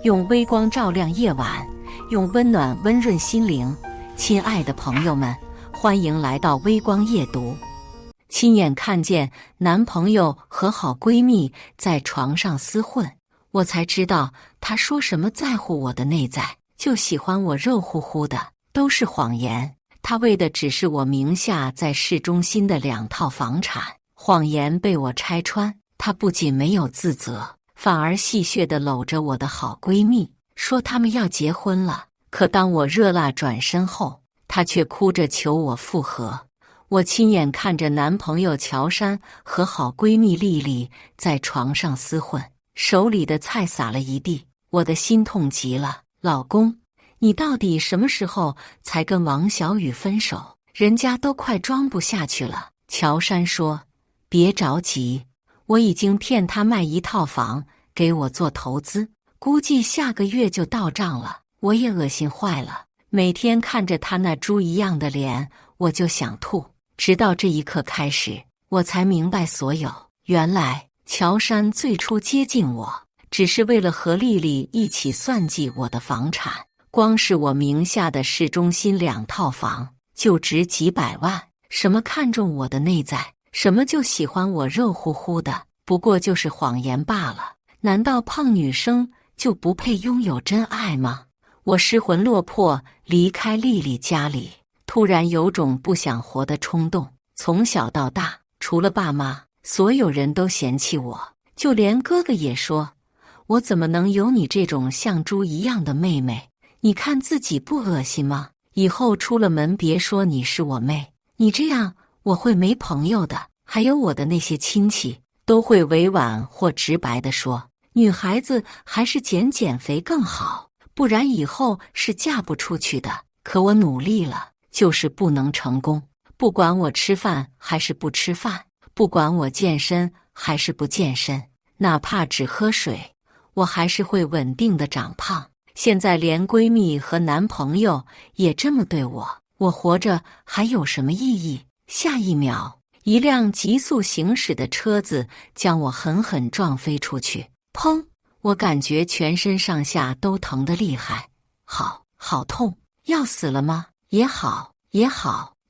用微光照亮夜晚，用温暖温润心灵。亲爱的朋友们，欢迎来到微光夜读。亲眼看见男朋友和好闺蜜在床上厮混，我才知道他说什么在乎我的内在，就喜欢我肉乎乎的，都是谎言。他为的只是我名下在市中心的2套房产，谎言被我拆穿，他不仅没有自责，反而戏谑地搂着我的好闺蜜，说他们要结婚了。可当我热辣转身后，他却哭着求我复合。我亲眼看着男朋友乔杉和好闺蜜丽丽在床上厮混，手里的菜洒了一地，我的心痛极了。老公，你到底什么时候才跟王小雨分手？人家都快装不下去了。乔杉说，别着急，我已经骗他卖1套房给我做投资，估计下个月就到账了。我也恶心坏了，每天看着他那猪一样的脸，我就想吐。直到这一刻开始，我才明白所有。原来乔杉最初接近我，只是为了和丽丽一起算计我的房产。光是我名下的市中心2套房就值几百万。什么看中我的内在，什么就喜欢我肉乎乎的，不过就是谎言罢了。难道胖女生就不配拥有真爱吗？我失魂落魄离开丽丽家里，突然有种不想活的冲动。从小到大，除了爸妈，所有人都嫌弃我，就连哥哥也说，我怎么能有你这种像猪一样的妹妹？你看自己不恶心吗？以后出了门别说你是我妹，你这样我会没朋友的。还有我的那些亲戚都会委婉或直白地说，女孩子还是减肥更好，不然以后是嫁不出去的。可我努力了，就是不能成功。不管我吃饭还是不吃饭，不管我健身还是不健身，哪怕只喝水，我还是会稳定的长胖。现在连闺蜜和男朋友也这么对我，我活着还有什么意义？下一秒，一辆急速行驶的车子将我狠狠撞飞出去，砰！我感觉全身上下都疼得厉害，好痛！要死了吗？也好。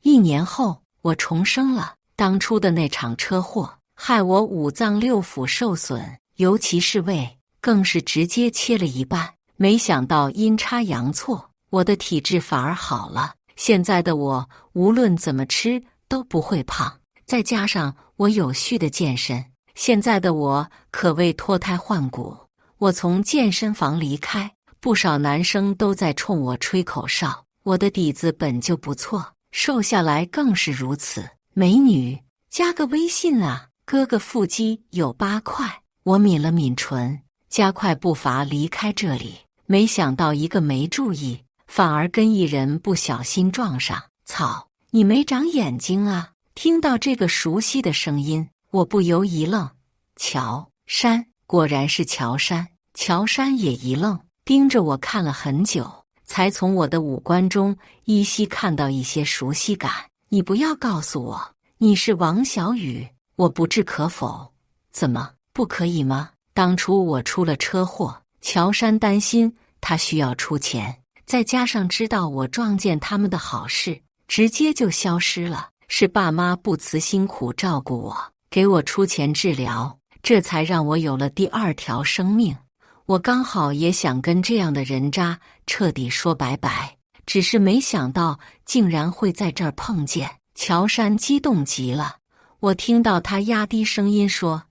1年后，我重生了。当初的那场车祸害我5脏6腑受损，尤其是胃，更是直接切了一半。没想到阴差阳错，我的体质反而好了。现在的我无论怎么吃都不会胖，再加上我有序的健身，现在的我可谓脱胎换骨。我从健身房离开，不少男生都在冲我吹口哨。我的底子本就不错，瘦下来更是如此。美女，加个微信啊，哥哥腹肌有8块。我抿了抿唇，加快步伐离开这里。没想到一个没注意，反而跟一人不小心撞上。操，你没长眼睛啊！听到这个熟悉的声音，我不由一愣。乔杉，果然是乔杉。乔杉也一愣，盯着我看了很久，才从我的五官中依稀看到一些熟悉感。你不要告诉我你是王小雨，我不置可否。怎么，不可以吗？当初我出了车祸，乔杉担心他需要出钱，再加上知道我撞见他们的好事，直接就消失了。是爸妈不辞辛苦照顾我，给我出钱治疗，这才让我有了第2条生命。我刚好也想跟这样的人渣彻底说拜拜，只是没想到竟然会在这儿碰见。乔杉激动极了，我听到他压低声音说，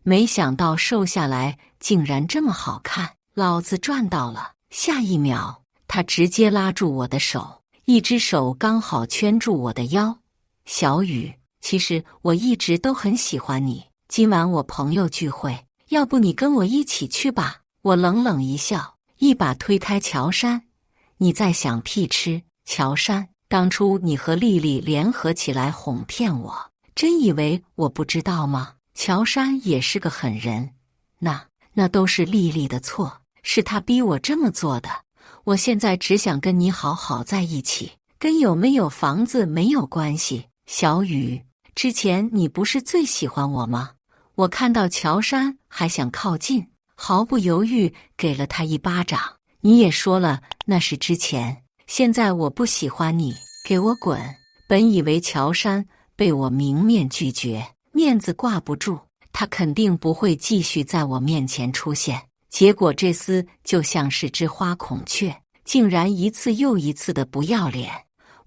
没想到瘦下来竟然这么好看，老子赚到了。下一秒，他直接拉住我的手，一只手刚好圈住我的腰。小雨，其实我一直都很喜欢你，今晚我朋友聚会，要不你跟我一起去吧。我冷冷一笑，一把推开乔杉，你在想屁吃？乔杉，当初你和丽丽联合起来哄骗我，真以为我不知道吗？乔杉也是个狠人，那都是丽丽的错，是她逼我这么做的。我现在只想跟你好好在一起，跟有没有房子没有关系。小雨，之前你不是最喜欢我吗？我看到乔杉还想靠近，毫不犹豫给了他一巴掌。你也说了那是之前，现在我不喜欢你，给我滚！本以为乔杉被我明面拒绝，面子挂不住，他肯定不会继续在我面前出现。结果这厮就像是只花孔雀，竟然一次又一次的不要脸。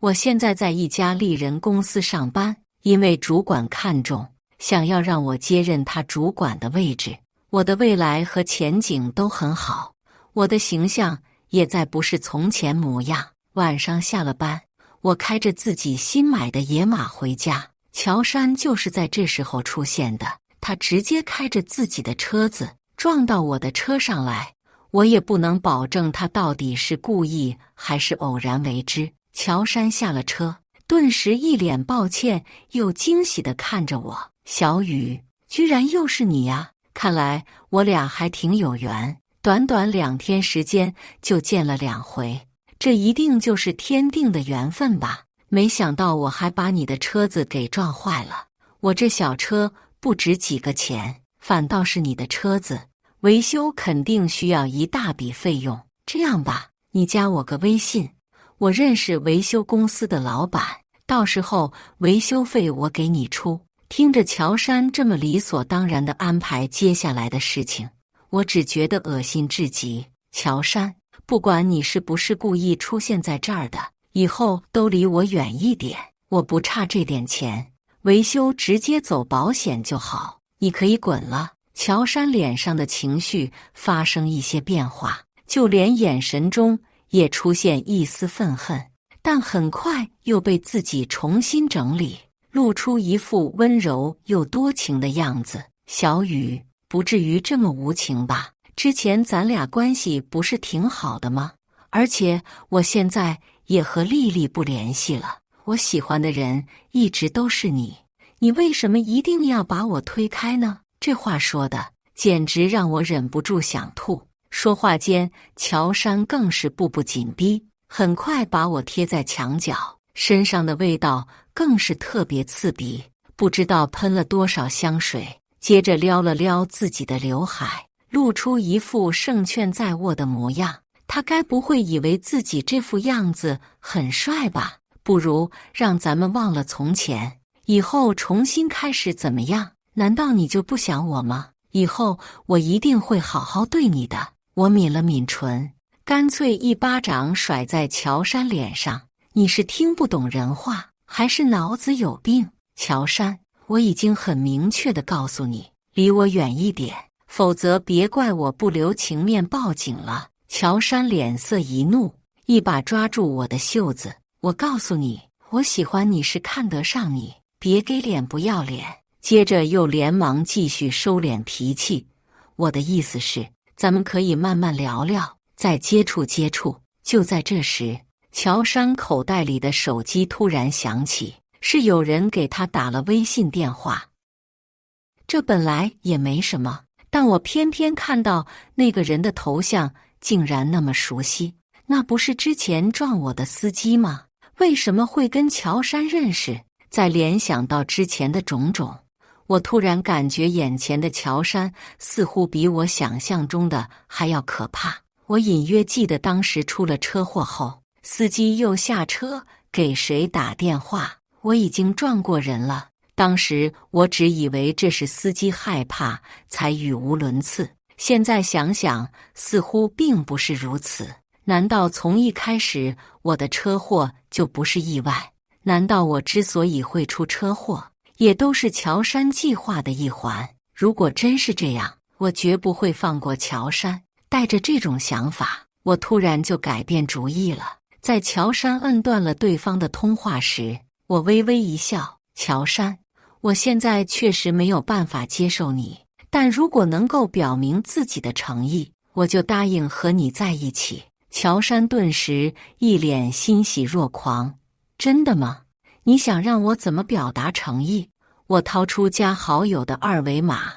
我现在在一家丽人公司上班，因为主管看重，想要让我接任他主管的位置。我的未来和前景都很好，我的形象也再不是从前模样。晚上下了班，我开着自己新买的野马回家，乔杉就是在这时候出现的。他直接开着自己的车子撞到我的车上来，我也不能保证他到底是故意还是偶然为之。乔杉下了车，顿时一脸抱歉又惊喜地看着我：“小雨，居然又是你呀！看来我俩还挺有缘，短短2天时间就见了2回，这一定就是天定的缘分吧。没想到我还把你的车子给撞坏了，我这小车不值几个钱，反倒是你的车子维修肯定需要一大笔费用。这样吧，你加我个微信，我认识维修公司的老板，到时候维修费我给你出。”听着乔杉这么理所当然地安排接下来的事情，我只觉得恶心至极。乔杉，不管你是不是故意出现在这儿的，以后都离我远一点。我不差这点钱，维修直接走保险就好，你可以滚了。乔杉脸上的情绪发生一些变化，就连眼神中也出现一丝愤恨，但很快又被自己重新整理，露出一副温柔又多情的样子。小雨，不至于这么无情吧？之前咱俩关系不是挺好的吗？而且我现在也和丽丽不联系了，我喜欢的人一直都是你，你为什么一定要把我推开呢？这话说的简直让我忍不住想吐。说话间，乔杉更是步步紧逼，很快把我贴在墙角，身上的味道更是特别刺鼻，不知道喷了多少香水。接着撩了撩自己的刘海，露出一副胜券在握的模样。他该不会以为自己这副样子很帅吧？不如让咱们忘了从前，以后重新开始怎么样？难道你就不想我吗？以后我一定会好好对你的。我抿了抿唇，干脆一巴掌甩在乔杉脸上。你是听不懂人话，还是脑子有病？乔杉，我已经很明确地告诉你，离我远一点，否则别怪我不留情面报警了。乔杉脸色一怒，一把抓住我的袖子。我告诉你，我喜欢你是看得上你，别给脸不要脸。接着又连忙继续收敛脾气。我的意思是，咱们可以慢慢聊聊，再接触接触。就在这时，乔杉口袋里的手机突然响起，是有人给他打了微信电话。这本来也没什么，但我偏偏看到那个人的头像竟然那么熟悉，那不是之前撞我的司机吗？为什么会跟乔杉认识？再联想到之前的种种，我突然感觉眼前的乔杉似乎比我想象中的还要可怕。我隐约记得当时出了车祸后，司机又下车给谁打电话，我已经撞过人了。当时我只以为这是司机害怕才语无伦次，现在想想似乎并不是如此。难道从一开始我的车祸就不是意外？难道我之所以会出车祸，也都是乔杉计划的一环？如果真是这样，我绝不会放过乔杉。带着这种想法，我突然就改变主意了。在乔杉摁断了对方的通话时，我微微一笑：乔杉，我现在确实没有办法接受你，但如果能够表明自己的诚意，我就答应和你在一起。乔杉顿时一脸欣喜若狂：真的吗？你想让我怎么表达诚意？我掏出加好友的2维码，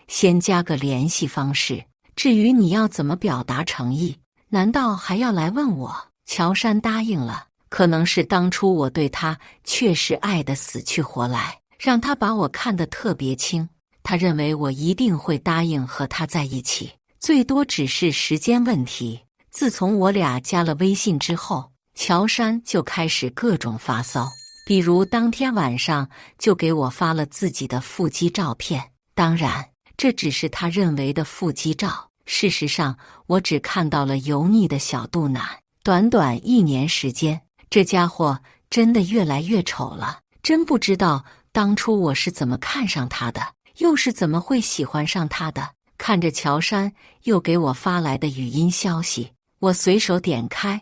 先加个联系方式。至于你要怎么表达诚意，难道还要来问我？乔杉答应了，可能是当初我对他确实爱得死去活来，让他把我看得特别轻。他认为我一定会答应和他在一起，最多只是时间问题。自从我俩加了微信之后，乔杉就开始各种发骚，比如当天晚上就给我发了自己的腹肌照片。当然，这只是他认为的腹肌照，事实上我只看到了油腻的小肚腩。短短1年时间，这家伙真的越来越丑了。真不知道当初我是怎么看上他的，又是怎么会喜欢上他的。看着乔杉又给我发来的语音消息，我随手点开，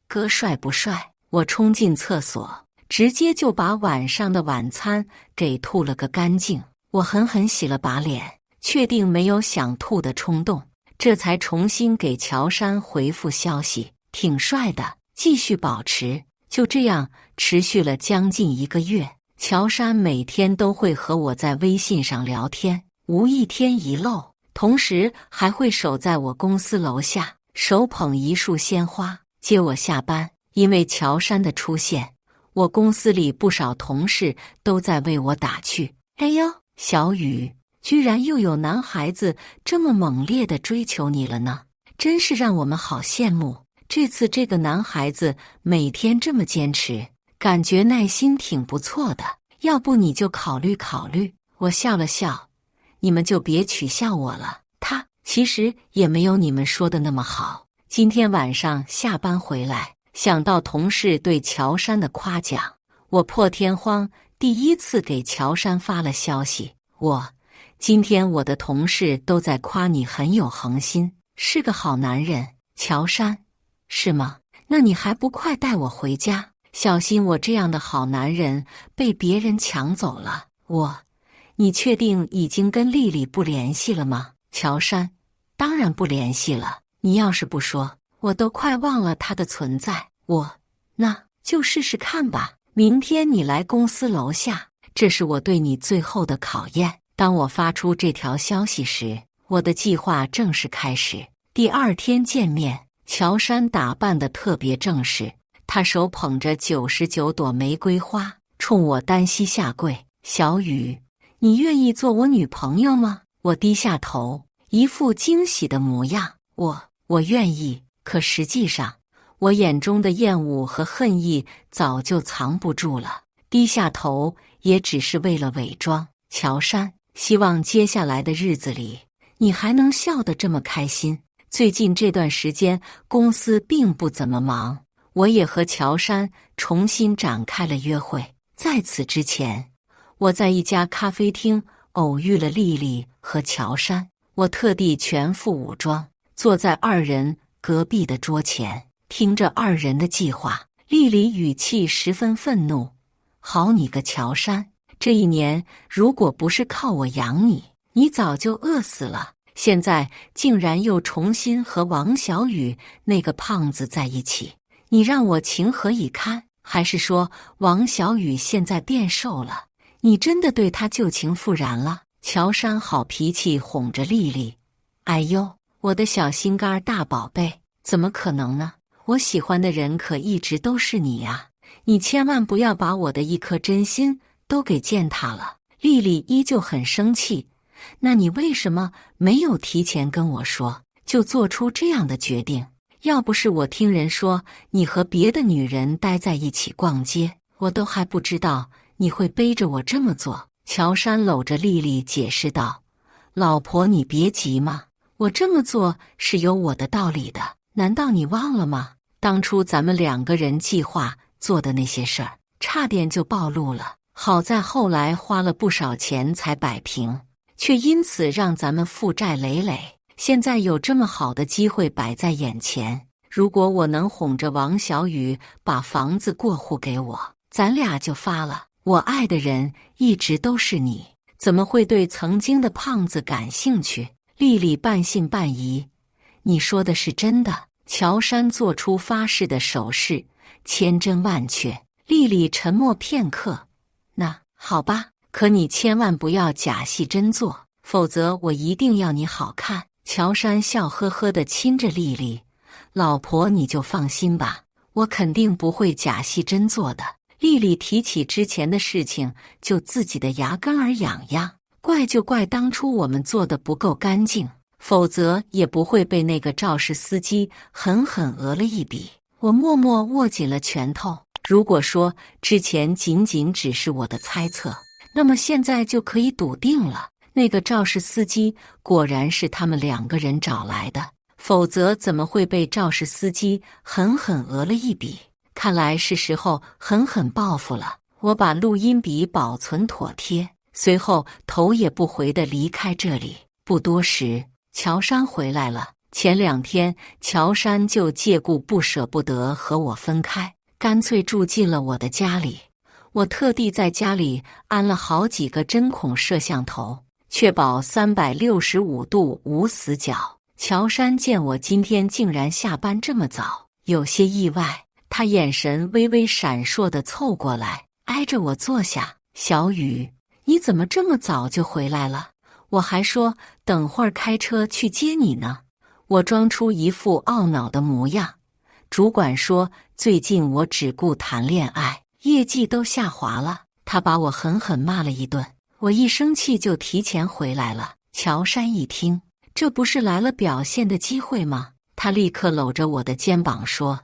哥帅不帅？我冲进厕所，直接就把晚上的晚餐给吐了个干净。我狠狠洗了把脸，确定没有想吐的冲动，这才重新给乔杉回复消息，挺帅的，继续保持。就这样持续了将近1个月，乔杉每天都会和我在微信上聊天，无一天一漏，同时还会守在我公司楼下，手捧一束鲜花接我下班。因为乔杉的出现，我公司里不少同事都在为我打趣：哎呦，小雨，居然又有男孩子这么猛烈地追求你了呢，真是让我们好羡慕。这次这个男孩子每天这么坚持，感觉耐心挺不错的，要不你就考虑考虑。我笑了笑，你们就别取笑我了，他其实也没有你们说的那么好。今天晚上下班回来，想到同事对乔杉的夸奖，我破天荒第一次给乔杉发了消息，今天我的同事都在夸你很有恒心，是个好男人。乔杉，是吗？那你还不快带我回家，小心我这样的好男人被别人抢走了。你确定已经跟丽丽不联系了吗？乔杉，当然不联系了，你要是不说，我都快忘了她的存在。那就试试看吧。明天你来公司楼下，这是我对你最后的考验。当我发出这条消息时，我的计划正式开始。第2天见面，乔杉打扮得特别正式，他手捧着99朵玫瑰花，冲我单膝下跪：小雨，你愿意做我女朋友吗？我低下头，一副惊喜的模样。我愿意。可实际上，我眼中的厌恶和恨意早就藏不住了，低下头也只是为了伪装。乔杉，希望接下来的日子里，你还能笑得这么开心。最近这段时间公司并不怎么忙，我也和乔杉重新展开了约会。在此之前，我在一家咖啡厅偶遇了丽丽和乔杉，我特地全副武装，坐在2人隔壁的桌前，听着2人的计划。丽丽语气十分愤怒：好你个乔杉，这1年如果不是靠我养你，你早就饿死了。现在竟然又重新和王小雨那个胖子在一起，你让我情何以堪？还是说王小雨现在变瘦了，你真的对他旧情复燃了？乔杉好脾气哄着丽丽：哎呦，我的小心肝大宝贝，怎么可能呢？我喜欢的人可一直都是你呀，你千万不要把我的一颗真心都给践踏了。丽丽依旧很生气：那你为什么没有提前跟我说，就做出这样的决定？要不是我听人说你和别的女人待在一起逛街，我都还不知道你会背着我这么做。乔杉搂着丽丽解释道：老婆你别急嘛，我这么做是有我的道理的，难道你忘了吗？当初咱们2个人计划做的那些事儿，差点就暴露了，好在后来花了不少钱才摆平，却因此让咱们负债累累。现在有这么好的机会摆在眼前，如果我能哄着王小雨把房子过户给我，咱俩就发了。我爱的人一直都是你，怎么会对曾经的胖子感兴趣？丽丽半信半疑：你说的是真的？乔杉做出发誓的手势，千真万确。丽丽沉默片刻：那好吧，可你千万不要假戏真做，否则我一定要你好看。乔杉笑呵呵地亲着丽丽：老婆你就放心吧，我肯定不会假戏真做的。丽丽提起之前的事情，就自己的牙根儿痒痒，怪就怪当初我们做的不够干净，否则也不会被那个肇事司机狠狠讹了一笔。我默默握紧了拳头。如果说之前仅仅只是我的猜测，那么现在就可以笃定了，那个肇事司机果然是他们2个人找来的，否则怎么会被肇事司机狠狠讹了一笔？看来是时候狠狠报复了。我把录音笔保存妥帖，随后头也不回地离开这里。不多时，乔杉回来了。前2天，乔杉就借故不舍不得和我分开，干脆住进了我的家里。我特地在家里安了好几个针孔摄像头，确保365度无死角。乔杉见我今天竟然下班这么早，有些意外，他眼神微微闪烁地凑过来，挨着我坐下。小雨，你怎么这么早就回来了？我还说等会儿开车去接你呢。我装出一副懊恼的模样。主管说最近我只顾谈恋爱，业绩都下滑了，他把我狠狠骂了一顿。我一生气就提前回来了。乔杉一听，这不是来了表现的机会吗？他立刻搂着我的肩膀说：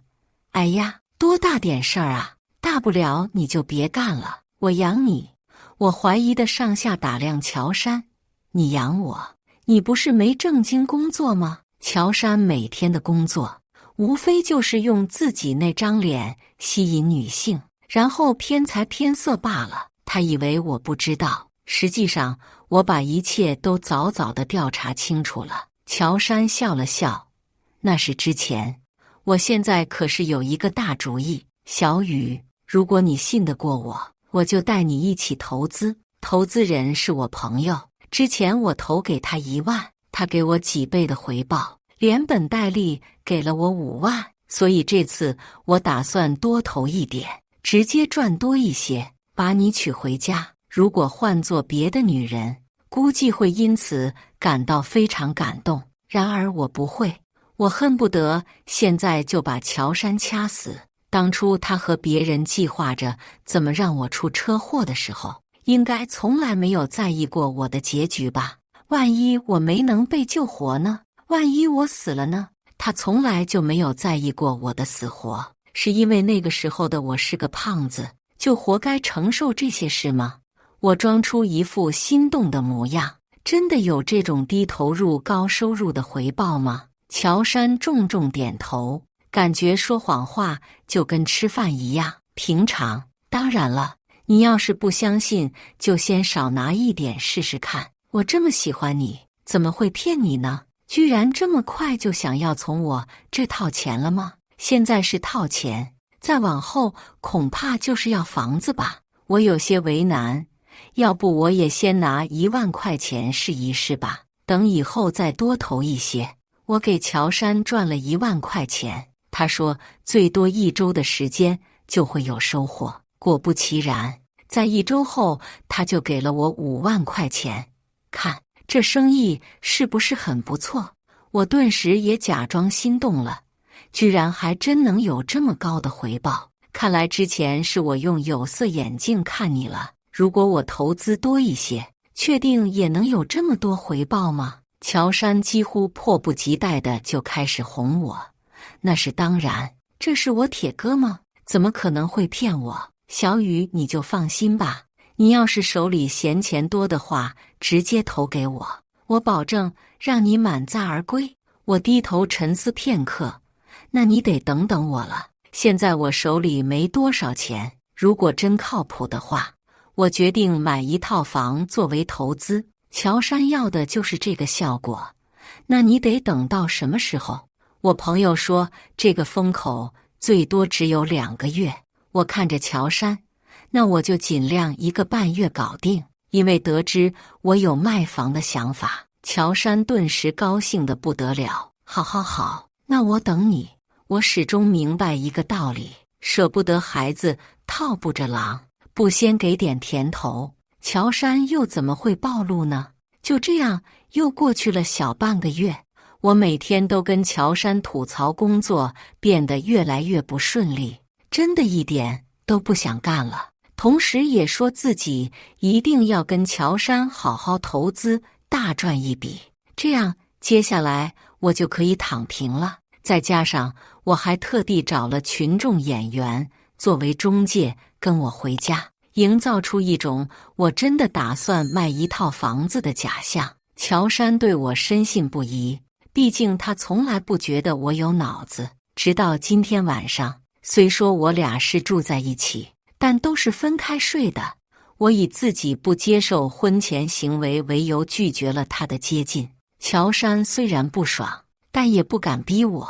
哎呀，多大点事儿啊，大不了你就别干了，我养你。我怀疑的上下打量乔杉，你养我？你不是没正经工作吗？乔杉每天的工作无非就是用自己那张脸吸引女性，然后偏财偏色罢了。他以为我不知道，实际上我把一切都早早地调查清楚了。乔杉笑了笑，那是之前，我现在可是有一个大主意。小雨，如果你信得过我，我就带你一起投资。投资人是我朋友，之前我投给他1万，他给我几倍的回报，连本带利给了我5万，所以这次我打算多投一点，直接赚多一些，把你娶回家。如果换做别的女人，估计会因此感到非常感动，然而我不会。我恨不得现在就把乔杉掐死。当初他和别人计划着怎么让我出车祸的时候，应该从来没有在意过我的结局吧？万一我没能被救活呢？万一我死了呢？他从来就没有在意过我的死活，是因为那个时候的我是个胖子，就活该承受这些事吗？我装出一副心动的模样，真的有这种低投入高收入的回报吗？乔杉重重点头，感觉说谎话就跟吃饭一样平常。当然了，你要是不相信，就先少拿一点试试看。我这么喜欢你，怎么会骗你呢？居然这么快就想要从我这套钱了吗？现在是套钱，再往后恐怕就是要房子吧。我有些为难，要不我也先拿1万块钱试一试吧，等以后再多投一些。我给乔杉赚了1万块钱，他说最多1周的时间就会有收获。果不其然，在1周后他就给了我5万块钱。看这生意是不是很不错？我顿时也假装心动了，居然还真能有这么高的回报。看来之前是我用有色眼镜看你了。如果我投资多一些，确定也能有这么多回报吗？乔杉几乎迫不及待的就开始哄我。那是当然，这是我铁哥吗？怎么可能会骗我？小雨，你就放心吧，你要是手里闲钱多的话，直接投给我，我保证让你满载而归。我低头沉思片刻，那你得等等我了。现在我手里没多少钱，如果真靠谱的话，我决定买1套房作为投资。乔杉要的就是这个效果。那你得等到什么时候？我朋友说这个风口最多只有2个月。我看着乔杉，那我就尽量1个半月搞定。因为得知我有卖房的想法，乔杉顿时高兴得不得了。好，那我等你。我始终明白一个道理，舍不得孩子套不着狼，不先给点甜头，乔杉又怎么会暴露呢？就这样又过去了小半个月，我每天都跟乔杉吐槽工作变得越来越不顺利，真的一点都不想干了。同时也说自己一定要跟乔杉好好投资，大赚一笔，这样接下来我就可以躺平了。再加上我还特地找了群众演员作为中介跟我回家，营造出一种我真的打算卖一套房子的假象。乔杉对我深信不疑，毕竟他从来不觉得我有脑子。直到今天晚上，虽说我俩是住在一起，但都是分开睡的。我以自己不接受婚前行为为由拒绝了他的接近。乔杉虽然不爽，但也不敢逼我。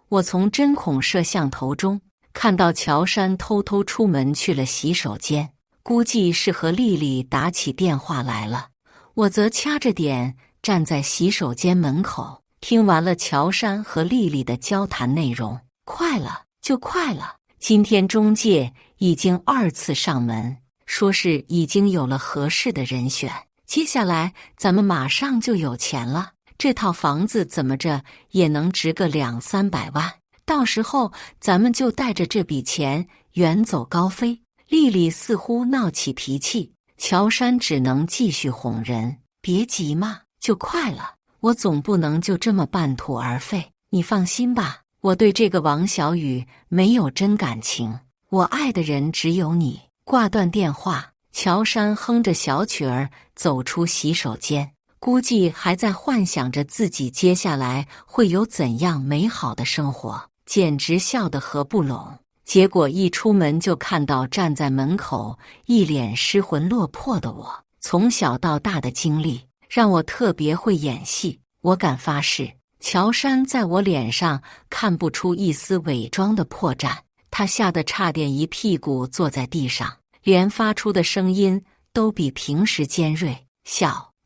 我从针孔摄像头中看到乔杉偷偷出门去了洗手间，估计是和丽丽打起电话来了。我则掐着点站在洗手间门口，听完了乔杉和丽丽的交谈内容。快了，就快了。今天中介已经2次上门，说是已经有了合适的人选，接下来咱们马上就有钱了。这套房子怎么着也能值个200-300万，到时候咱们就带着这笔钱远走高飞。丽丽似乎闹起脾气，乔杉只能继续哄人，别急嘛，就快了，我总不能就这么半途而废。你放心吧，我对这个王小雨没有真感情，我爱的人只有你。挂断电话，乔杉哼着小曲儿走出洗手间，估计还在幻想着自己接下来会有怎样美好的生活，简直笑得合不拢。结果一出门就看到站在门口一脸失魂落魄的我。从小到大的经历让我特别会演戏，我敢发誓，乔杉在我脸上看不出一丝伪装的破绽。他吓得差点一屁股坐在地上，连发出的声音都比平时尖锐。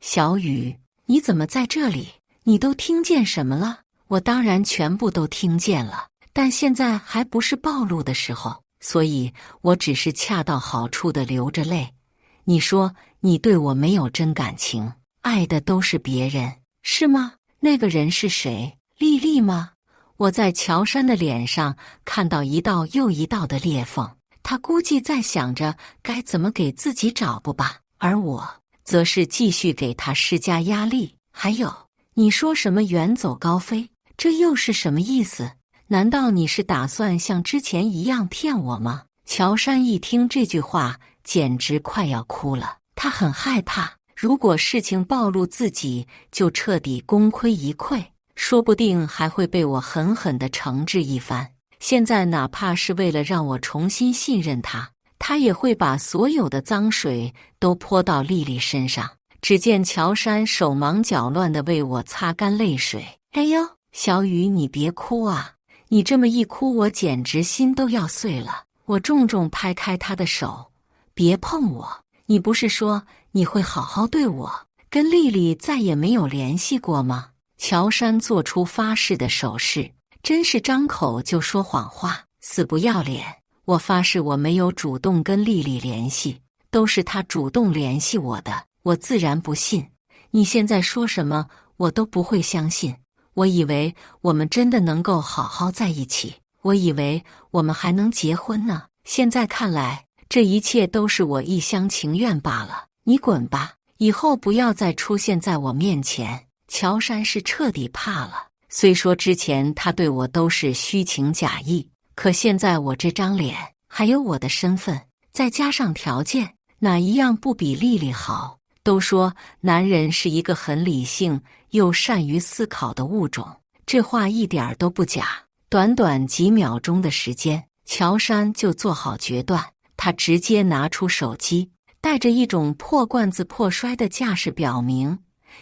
小雨，你怎么在这里？你都听见什么了？我当然全部都听见了，但现在还不是暴露的时候，所以我只是恰到好处的流着泪。你说你对我没有真感情，爱的都是别人，是吗？那个人是谁？丽丽吗？我在乔杉的脸上看到一道又一道的裂缝，他估计在想着该怎么给自己找补吧，而我则是继续给他施加压力。还有，你说什么远走高飞，这又是什么意思？难道你是打算像之前一样骗我吗？乔杉一听这句话，简直快要哭了。他很害怕，如果事情暴露，自己就彻底功亏一篑，说不定还会被我狠狠地惩治一番。现在哪怕是为了让我重新信任他，他也会把所有的脏水都泼到丽丽身上。只见乔杉手忙脚乱地为我擦干泪水。哎呦，小雨，你别哭啊！你这么一哭，我简直心都要碎了。我重重拍开他的手，别碰我！你不是说你会好好对我，跟丽丽再也没有联系过吗？乔杉做出发誓的手势，真是张口就说谎话，死不要脸！我发誓我没有主动跟丽丽联系，都是她主动联系我的，我自然不信。你现在说什么我都不会相信。我以为我们真的能够好好在一起，我以为我们还能结婚呢。现在看来，这一切都是我一厢情愿罢了。你滚吧，以后不要再出现在我面前。乔杉是彻底怕了。虽说之前他对我都是虚情假意，可现在我这张脸，还有我的身份，再加上条件，哪一样不比丽丽好？都说男人是一个很理性又善于思考的物种，这话一点都不假。短短几秒钟的时间，乔杉就做好决断。他直接拿出手机，带着一种破罐子破摔的架势表明：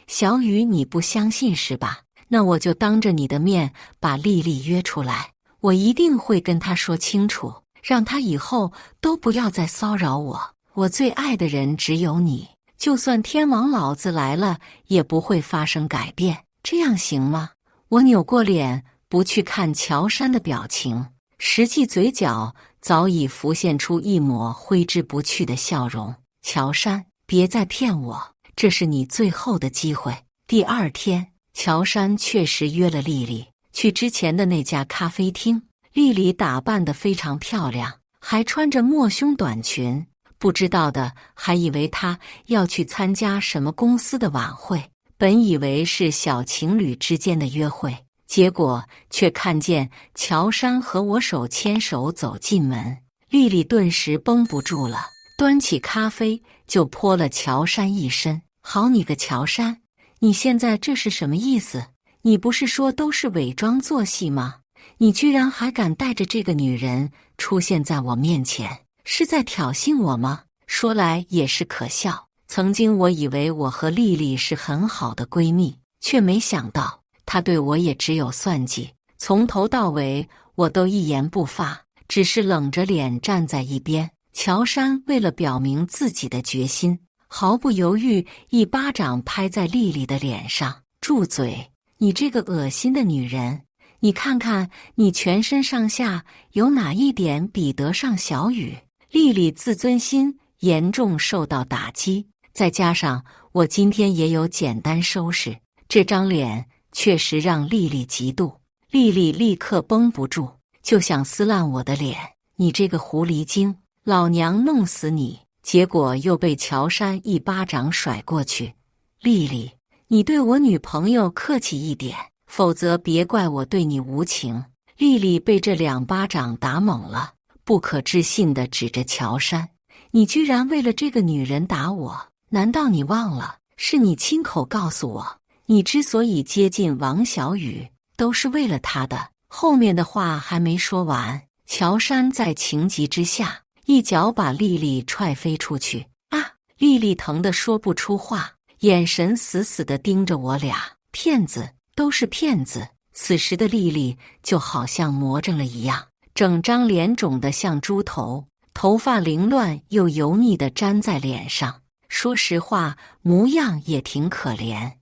小雨，你不相信是吧？那我就当着你的面把丽丽约出来，我一定会跟她说清楚，让她以后都不要再骚扰我。我最爱的人只有你，就算天王老子来了也不会发生改变，这样行吗？我扭过脸不去看乔杉的表情，实际嘴角早已浮现出一抹挥之不去的笑容。乔杉，别再骗我，这是你最后的机会。第二天，乔杉确实约了丽丽去之前的那家咖啡厅。丽丽打扮得非常漂亮，还穿着抹胸短裙，不知道的还以为她要去参加什么公司的晚会。本以为是小情侣之间的约会，结果却看见乔杉和我手牵手走进门。丽丽顿时绷不住了，端起咖啡就泼了乔杉一身。好你个乔杉，你现在这是什么意思？你不是说都是伪装做戏吗？你居然还敢带着这个女人出现在我面前，是在挑衅我吗？说来也是可笑，曾经我以为我和丽丽是很好的闺蜜，却没想到她对我也只有算计。从头到尾我都一言不发，只是冷着脸站在一边。乔杉为了表明自己的决心，毫不犹豫一巴掌拍在丽丽的脸上。住嘴！你这个恶心的女人，你看看你全身上下有哪一点比得上小雨？丽丽自尊心严重受到打击，再加上我今天也有简单收拾，这张脸确实让丽丽嫉妒。丽丽立刻绷不住，就想撕烂我的脸。你这个狐狸精，老娘弄死你！结果又被乔杉一巴掌甩过去。丽丽，你对我女朋友客气一点，否则别怪我对你无情。丽丽被这2巴掌打懵了，不可置信地指着乔杉：你居然为了这个女人打我？难道你忘了，是你亲口告诉我，你之所以接近王小雨，都是为了她的。后面的话还没说完，乔杉在情急之下一脚把丽丽踹飞出去。啊！丽丽疼得说不出话，眼神死死地盯着我俩。骗子，都是骗子！此时的丽丽就好像魔怔了一样，整张脸肿得像猪头，头发凌乱又油腻地粘在脸上。说实话，模样也挺可怜。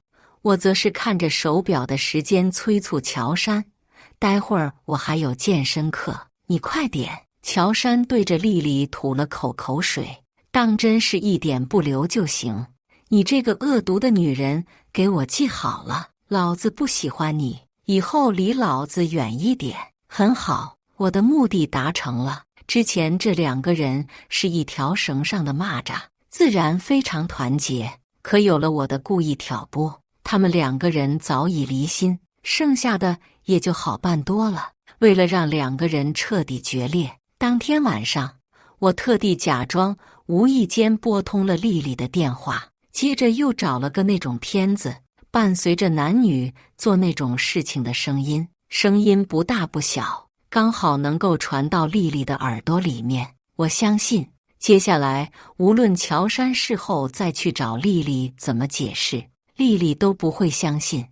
我则是看着手表的时间催促乔杉，待会儿我还有健身课，你快点。乔杉对着丽丽吐了口水，当真是一点不留就行。你这个恶毒的女人，给我记好了，老子不喜欢你，以后离老子远一点。很好，我的目的达成了。之前这2个人是一条绳上的蚂蚱，自然非常团结，可有了我的故意挑拨，他们2个人早已离心，剩下的也就好办多了。为了让2个人彻底决裂，当天晚上我特地假装无意间拨通了丽丽的电话，接着又找了个那种片子，伴随着男女做那种事情的声音，声音不大不小，刚好能够传到丽丽的耳朵里面。我相信接下来无论乔杉事后再去找丽丽怎么解释，丽丽都不会相信。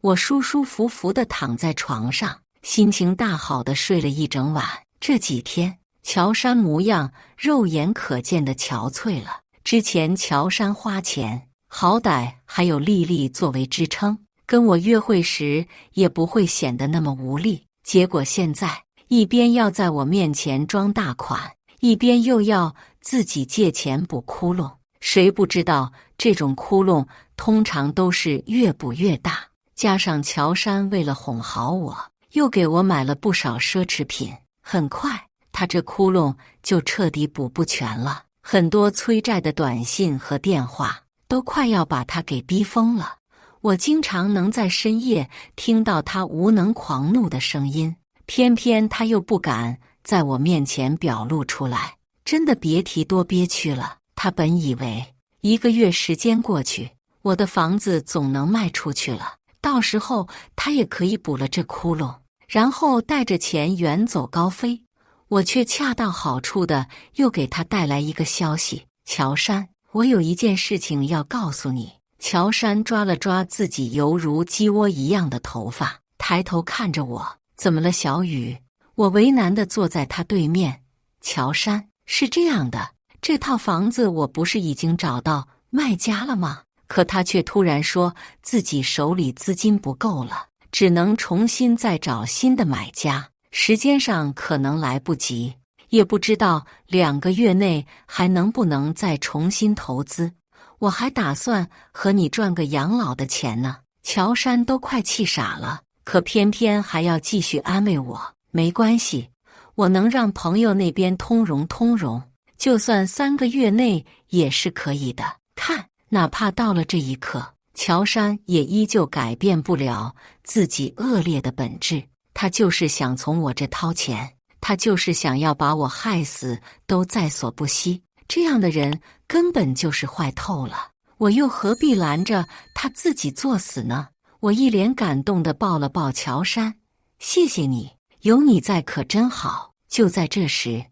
我舒舒服服地躺在床上，心情大好地睡了一整晚。这几天乔杉模样肉眼可见的憔悴了，之前乔杉花钱，好歹还有丽丽作为支撑，跟我约会时也不会显得那么无力。结果现在一边要在我面前装大款，一边又要自己借钱补窟窿。谁不知道这种窟窿通常都是越补越大，加上乔杉为了哄好我，又给我买了不少奢侈品，很快他这窟窿就彻底补不全了。很多催债的短信和电话都快要把他给逼疯了。我经常能在深夜听到他无能狂怒的声音，偏偏他又不敢在我面前表露出来，真的别提多憋屈了。他本以为1个月时间过去，我的房子总能卖出去了，到时候他也可以补了这窟窿，然后带着钱远走高飞。我却恰到好处的又给他带来一个消息：乔杉，我有一件事情要告诉你。乔杉抓了抓自己犹如鸡窝一样的头发，抬头看着我：怎么了，小雨？我为难地坐在他对面。乔杉，是这样的，这套房子我不是已经找到卖家了吗？可他却突然说自己手里资金不够了，只能重新再找新的买家，时间上可能来不及，也不知道2个月内还能不能再重新投资。我还打算和你赚个养老的钱呢。乔杉都快气傻了，可偏偏还要继续安慰我：没关系，我能让朋友那边通融通融，就算3个月内也是可以的。看，哪怕到了这一刻，乔杉也依旧改变不了自己恶劣的本质，他就是想从我这掏钱，他就是想要把我害死都在所不惜。这样的人根本就是坏透了，我又何必拦着他自己作死呢？我一脸感动地抱了抱乔杉，谢谢你，有你在可真好。就在这时，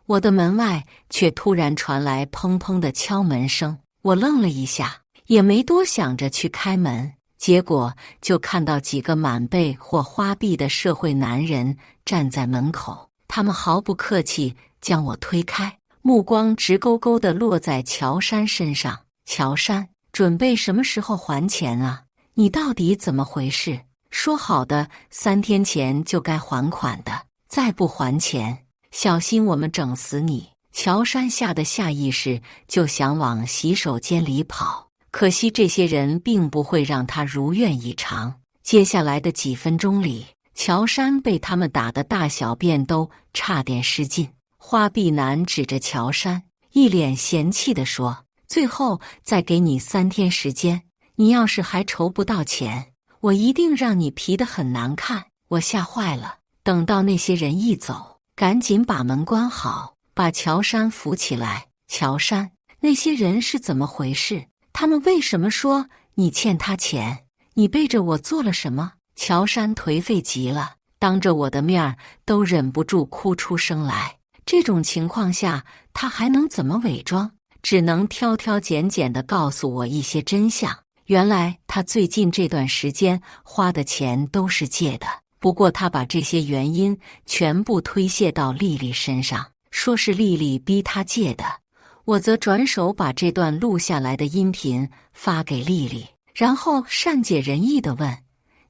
我的门外却突然传来砰砰的敲门声，我愣了一下，也没多想着去开门，结果就看到几个满背或花臂的社会男人站在门口，他们毫不客气将我推开，目光直勾勾地落在乔杉身上。乔杉，准备什么时候还钱啊？你到底怎么回事？说好的3天前就该还款的，再不还钱，小心我们整死你！乔杉吓得下意识就想往洗手间里跑，可惜这些人并不会让他如愿以偿。接下来的几分钟里，乔杉被他们打得大小便都差点失禁。花臂男指着乔杉，一脸嫌弃地说：“最后再给你3天时间，你要是还筹不到钱，我一定让你皮得很难看。”我吓坏了，等到那些人一走，赶紧把门关好，把乔杉扶起来。乔杉，那些人是怎么回事？他们为什么说你欠他钱？你背着我做了什么？乔杉颓废极了，当着我的面都忍不住哭出声来。这种情况下，他还能怎么伪装？只能挑挑拣拣地告诉我一些真相。原来他最近这段时间花的钱都是借的，不过他把这些原因全部推卸到丽丽身上，说是丽丽逼他借的。我则转手把这段录下来的音频发给丽丽，然后善解人意地问：“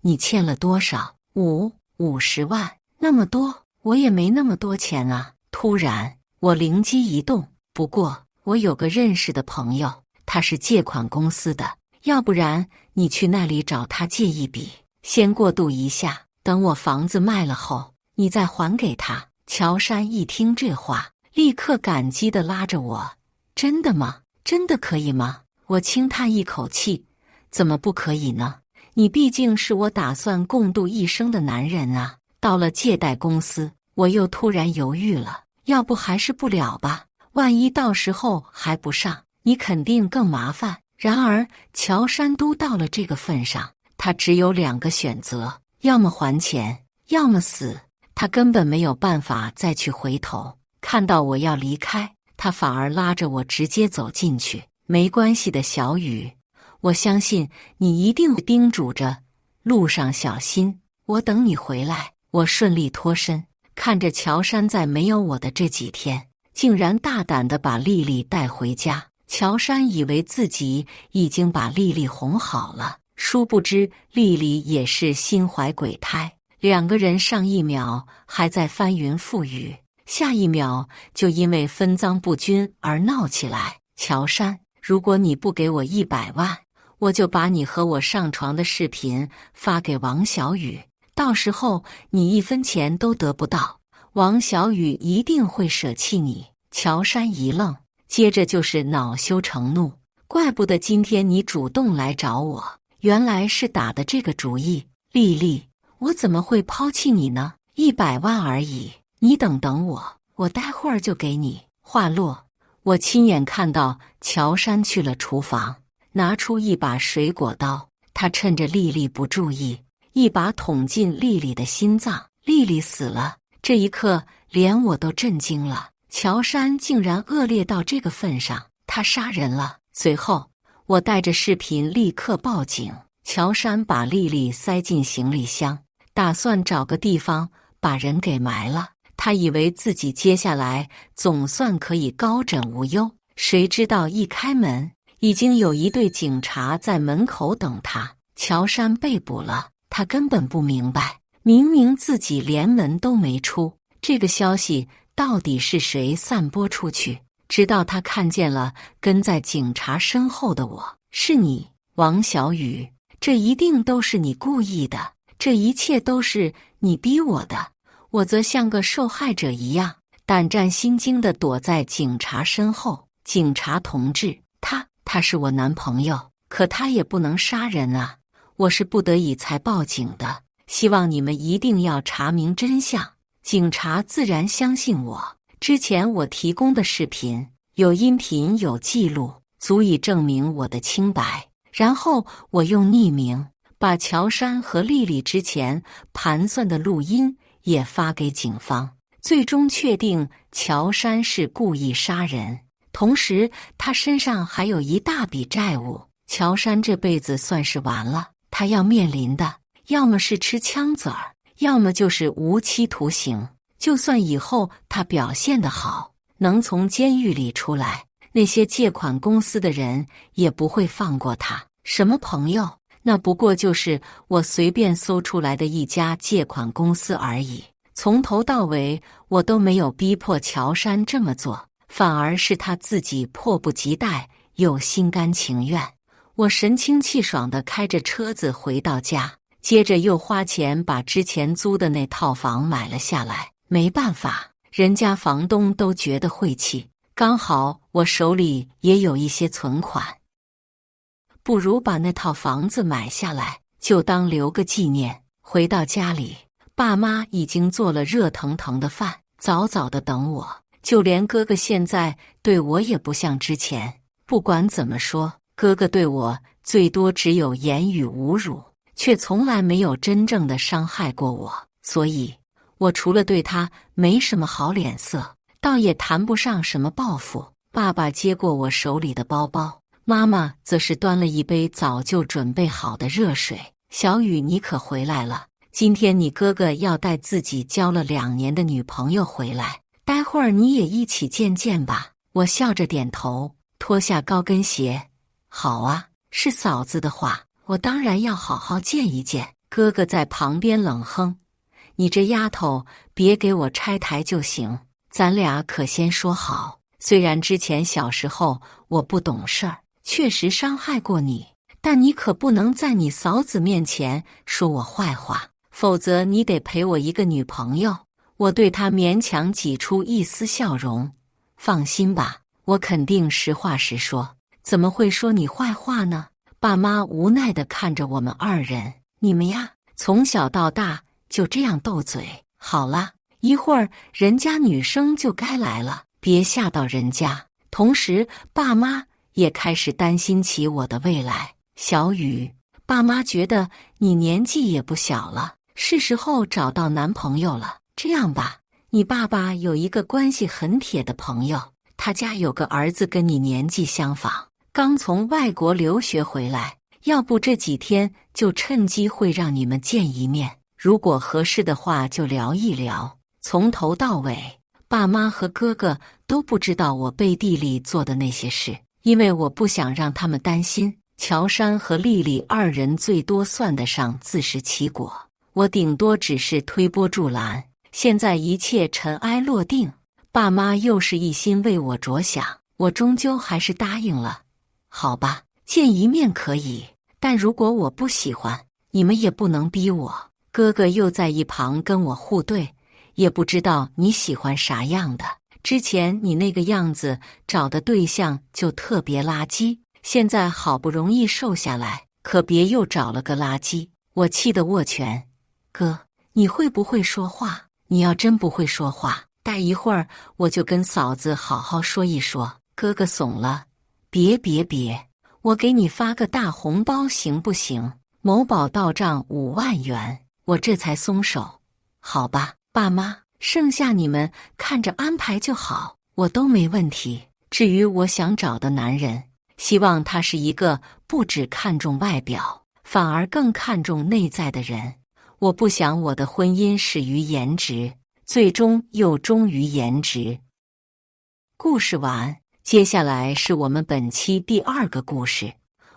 你欠了多少？50万？那么多？我也没那么多钱啊。”突然我灵机一动，不过我有个认识的朋友，他是借款公司的，要不然你去那里找他借一笔，先过渡一下，等我房子卖了后，你再还给他。乔杉一听这话，立刻感激地拉着我：“真的吗？真的可以吗？”我轻叹一口气：“怎么不可以呢？你毕竟是我打算共度一生的男人啊！”到了借贷公司，我又突然犹豫了，要不还是不了吧，万一到时候还不上，你肯定更麻烦。然而乔杉都到了这个份上，他只有2个选择，要么还钱，要么死。他根本没有办法再去回头。看到我要离开，他反而拉着我直接走进去。没关系的，小雨，我相信你一定会叮嘱着，路上小心，我等你回来。我顺利脱身，看着乔杉在没有我的这几天，竟然大胆地把丽丽带回家。乔杉以为自己已经把丽丽哄好了，殊不知丽丽也是心怀鬼胎。2个人上一秒还在翻云覆雨，下一秒就因为分赃不均而闹起来。乔杉，如果你不给我100万，我就把你和我上床的视频发给王小雨，到时候你1分钱都得不到，王小雨一定会舍弃你。乔杉一愣，接着就是恼羞成怒，怪不得今天你主动来找我，原来是打的这个主意。丽丽，我怎么会抛弃你呢？100万而已，你等我，我待会儿就给你。话落，我亲眼看到乔杉去了厨房，拿出一把水果刀，他趁着丽丽不注意，一把捅进丽丽的心脏，丽丽死了。这一刻连我都震惊了，乔杉竟然恶劣到这个份上，他杀人了。随后我带着视频立刻报警。乔杉把丽丽塞进行李箱，打算找个地方把人给埋了。他以为自己接下来总算可以高枕无忧，谁知道一开门，已经有一队警察在门口等他。乔杉被捕了，他根本不明白，明明自己连门都没出，这个消息到底是谁散播出去？直到他看见了跟在警察身后的我，是你，王小雨，这一定都是你故意的，这一切都是你逼我的。我则像个受害者一样，胆战心惊地躲在警察身后。警察同志，他是我男朋友，可他也不能杀人啊，我是不得已才报警的，希望你们一定要查明真相。警察自然相信我，之前我提供的视频有音频有记录，足以证明我的清白。然后我用匿名把乔杉和丽丽之前盘算的录音也发给警方，最终确定乔杉是故意杀人，同时他身上还有一大笔债务。乔杉这辈子算是完了，他要面临的要么是吃枪子儿，要么就是无期徒刑。就算以后他表现得好，能从监狱里出来，那些借款公司的人也不会放过他。什么朋友？那不过就是我随便搜出来的一家借款公司而已。从头到尾我都没有逼迫乔杉这么做，反而是他自己迫不及待又心甘情愿。我神清气爽地开着车子回到家，接着又花钱把之前租的那套房买了下来。没办法，人家房东都觉得晦气，刚好我手里也有一些存款，不如把那套房子买下来，就当留个纪念。回到家里，爸妈已经做了热腾腾的饭，早早的等我。就连哥哥现在对我也不像之前，不管怎么说，哥哥对我最多只有言语侮辱，却从来没有真正的伤害过我，所以我除了对他没什么好脸色，倒也谈不上什么报复。爸爸接过我手里的包包，妈妈则是端了一杯早就准备好的热水。小雨，你可回来了，今天你哥哥要带自己交了2年的女朋友回来，待会儿你也一起见见吧。我笑着点头，脱下高跟鞋。好啊，是嫂子的话，我当然要好好见一见。哥哥在旁边冷哼，你这丫头别给我拆台就行，咱俩可先说好，虽然之前小时候我不懂事儿，确实伤害过你，但你可不能在你嫂子面前说我坏话，否则你得赔我一个女朋友。我对她勉强挤出一丝笑容，放心吧，我肯定实话实说，怎么会说你坏话呢？爸妈无奈地看着我们2人，你们呀，从小到大就这样斗嘴。好了，一会儿人家女生就该来了，别吓到人家。同时爸妈也开始担心起我的未来。小雨，爸妈觉得你年纪也不小了，是时候找到男朋友了。这样吧，你爸爸有一个关系很铁的朋友，他家有个儿子跟你年纪相仿，刚从外国留学回来，要不这几天就趁机会让你们见一面，如果合适的话就聊一聊。从头到尾，爸妈和哥哥都不知道我背地里做的那些事，因为我不想让他们担心。乔杉和丽丽2人最多算得上自食其果，我顶多只是推波助澜。现在一切尘埃落定，爸妈又是一心为我着想，我终究还是答应了。好吧，见一面可以，但如果我不喜欢，你们也不能逼我。哥哥又在一旁跟我互对，也不知道你喜欢啥样的。之前你那个样子找的对象就特别垃圾，现在好不容易瘦下来，可别又找了个垃圾。我气得握拳。哥，你会不会说话？你要真不会说话，待一会儿我就跟嫂子好好说一说。哥哥怂了，别，我给你发个大红包行不行？某宝到账5万元，我这才松手。好吧，爸妈，剩下你们看着安排就好，我都没问题。至于我想找的男人，希望他是一个不只看重外表，反而更看重内在的人。我不想我的婚姻始于颜值，最终又忠于颜值。故事完，接下来是我们本期第2个故事。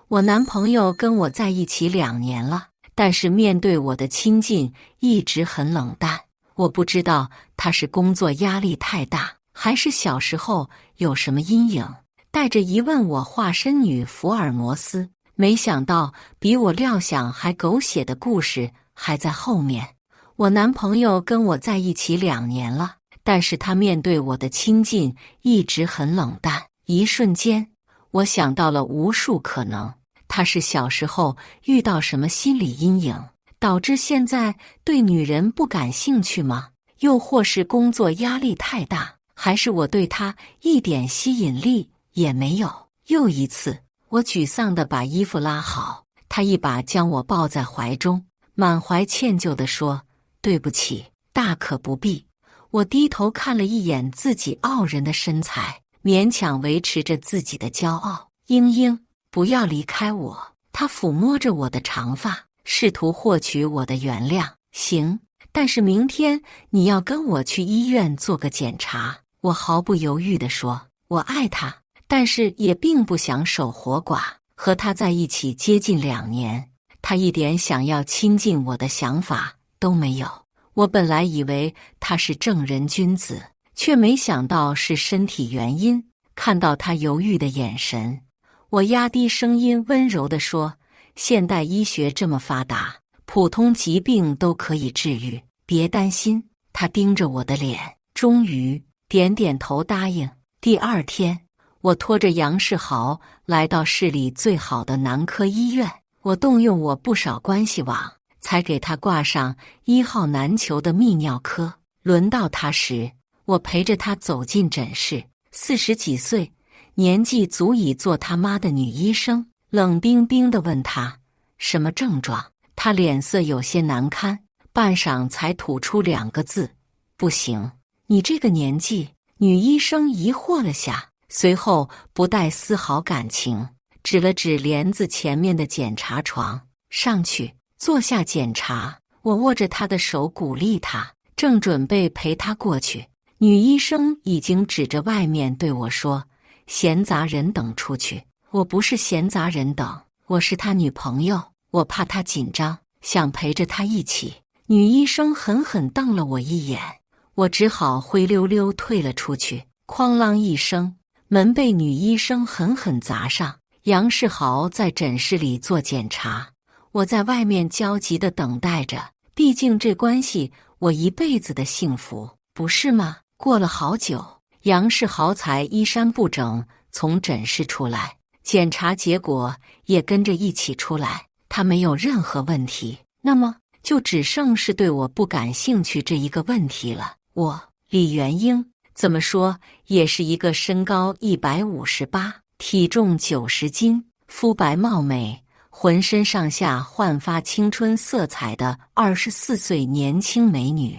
我男朋友跟我在一起2年了，但是面对我的亲近一直很冷淡。我不知道他是工作压力太大，还是小时候有什么阴影。带着疑问，我化身女福尔摩斯，没想到比我料想还狗血的故事还在后面。我男朋友跟我在一起2年了，但是他面对我的亲近一直很冷淡。一瞬间，我想到了无数可能。他是小时候遇到什么心理阴影，导致现在对女人不感兴趣吗？又或是工作压力太大，还是我对他一点吸引力也没有？又一次，我沮丧地把衣服拉好，他一把将我抱在怀中，满怀歉疚地说：“对不起，大可不必。”我低头看了一眼自己傲人的身材，勉强维持着自己的骄傲。英英，不要离开我。他抚摸着我的长发，试图获取我的原谅。行，但是明天你要跟我去医院做个检查。我毫不犹豫地说，我爱他，但是也并不想守活寡。和他在一起接近2年，他一点想要亲近我的想法都没有。我本来以为他是正人君子，却没想到是身体原因。看到他犹豫的眼神，我压低声音温柔地说，现代医学这么发达，普通疾病都可以治愈，别担心。他盯着我的脸，终于点点头答应。第2天，我拖着杨世豪来到市里最好的男科医院，我动用我不少关系网，才给他挂上1号难求的泌尿科。轮到他时，我陪着他走进诊室，40几岁，年纪足以做他妈的女医生，冷冰冰地问他什么症状。他脸色有些难堪，半晌才吐出2个字：不行。你这个年纪。女医生疑惑了下，随后不带丝毫感情，指了指帘子前面的检查床，上去坐下检查。我握着他的手鼓励他，正准备陪他过去，女医生已经指着外面对我说：“闲杂人等出去。”我不是闲杂人等，我是他女朋友。我怕他紧张，想陪着他一起。女医生狠狠瞪了我一眼，我只好灰溜溜退了出去。哐啷一声，门被女医生狠狠砸上。杨世豪在诊室里做检查，我在外面焦急地等待着。毕竟这关系我一辈子的幸福，不是吗？过了好久，杨世豪才衣衫不整从诊室出来，检查结果也跟着一起出来。他没有任何问题，那么就只剩是对我不感兴趣这一个问题了。我李元英怎么说也是一个身高158，体重90斤，肤白貌美，浑身上下焕发青春色彩的24岁年轻美女。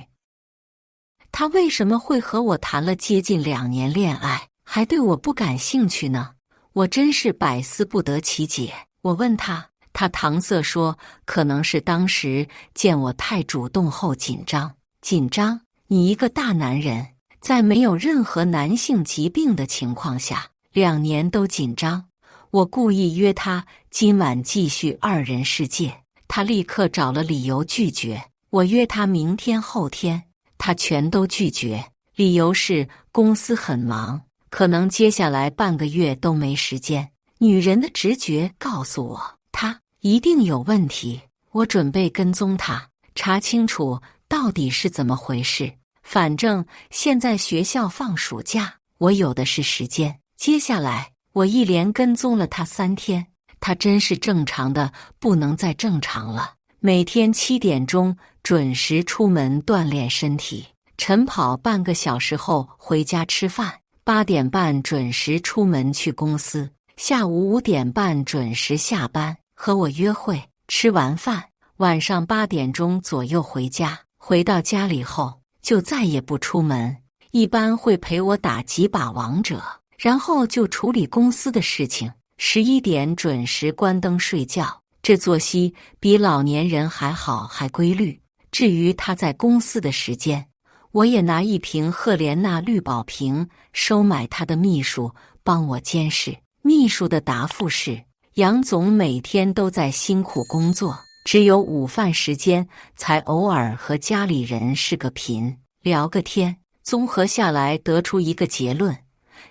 她为什么会和我谈了接近2年恋爱，还对我不感兴趣呢？我真是百思不得其解。我问她，她搪塞说可能是当时见我太主动后紧张。紧张？你一个大男人，在没有任何男性疾病的情况下，2年都紧张？我故意约他今晚继续2人世界，他立刻找了理由拒绝。我约他明天后天，他全都拒绝，理由是公司很忙，可能接下来半个月都没时间。女人的直觉告诉我，他一定有问题。我准备跟踪他，查清楚到底是怎么回事。反正现在学校放暑假，我有的是时间。接下来我一连跟踪了他3天，他真是正常的不能再正常了。每天7点钟准时出门锻炼身体，晨跑半个小时后回家吃饭，8点半准时出门去公司，下午5点半准时下班，和我约会，吃完饭晚上8点钟左右回家。回到家里后就再也不出门，一般会陪我打几把王者，然后就处理公司的事情。11点准时关灯睡觉，这作息比老年人还好，还规律。至于他在公司的时间，我也拿1瓶赫莲娜绿宝瓶收买他的秘书帮我监视。秘书的答复是，杨总每天都在辛苦工作，只有午饭时间才偶尔和家里人视个频，聊个天。综合下来得出一个结论，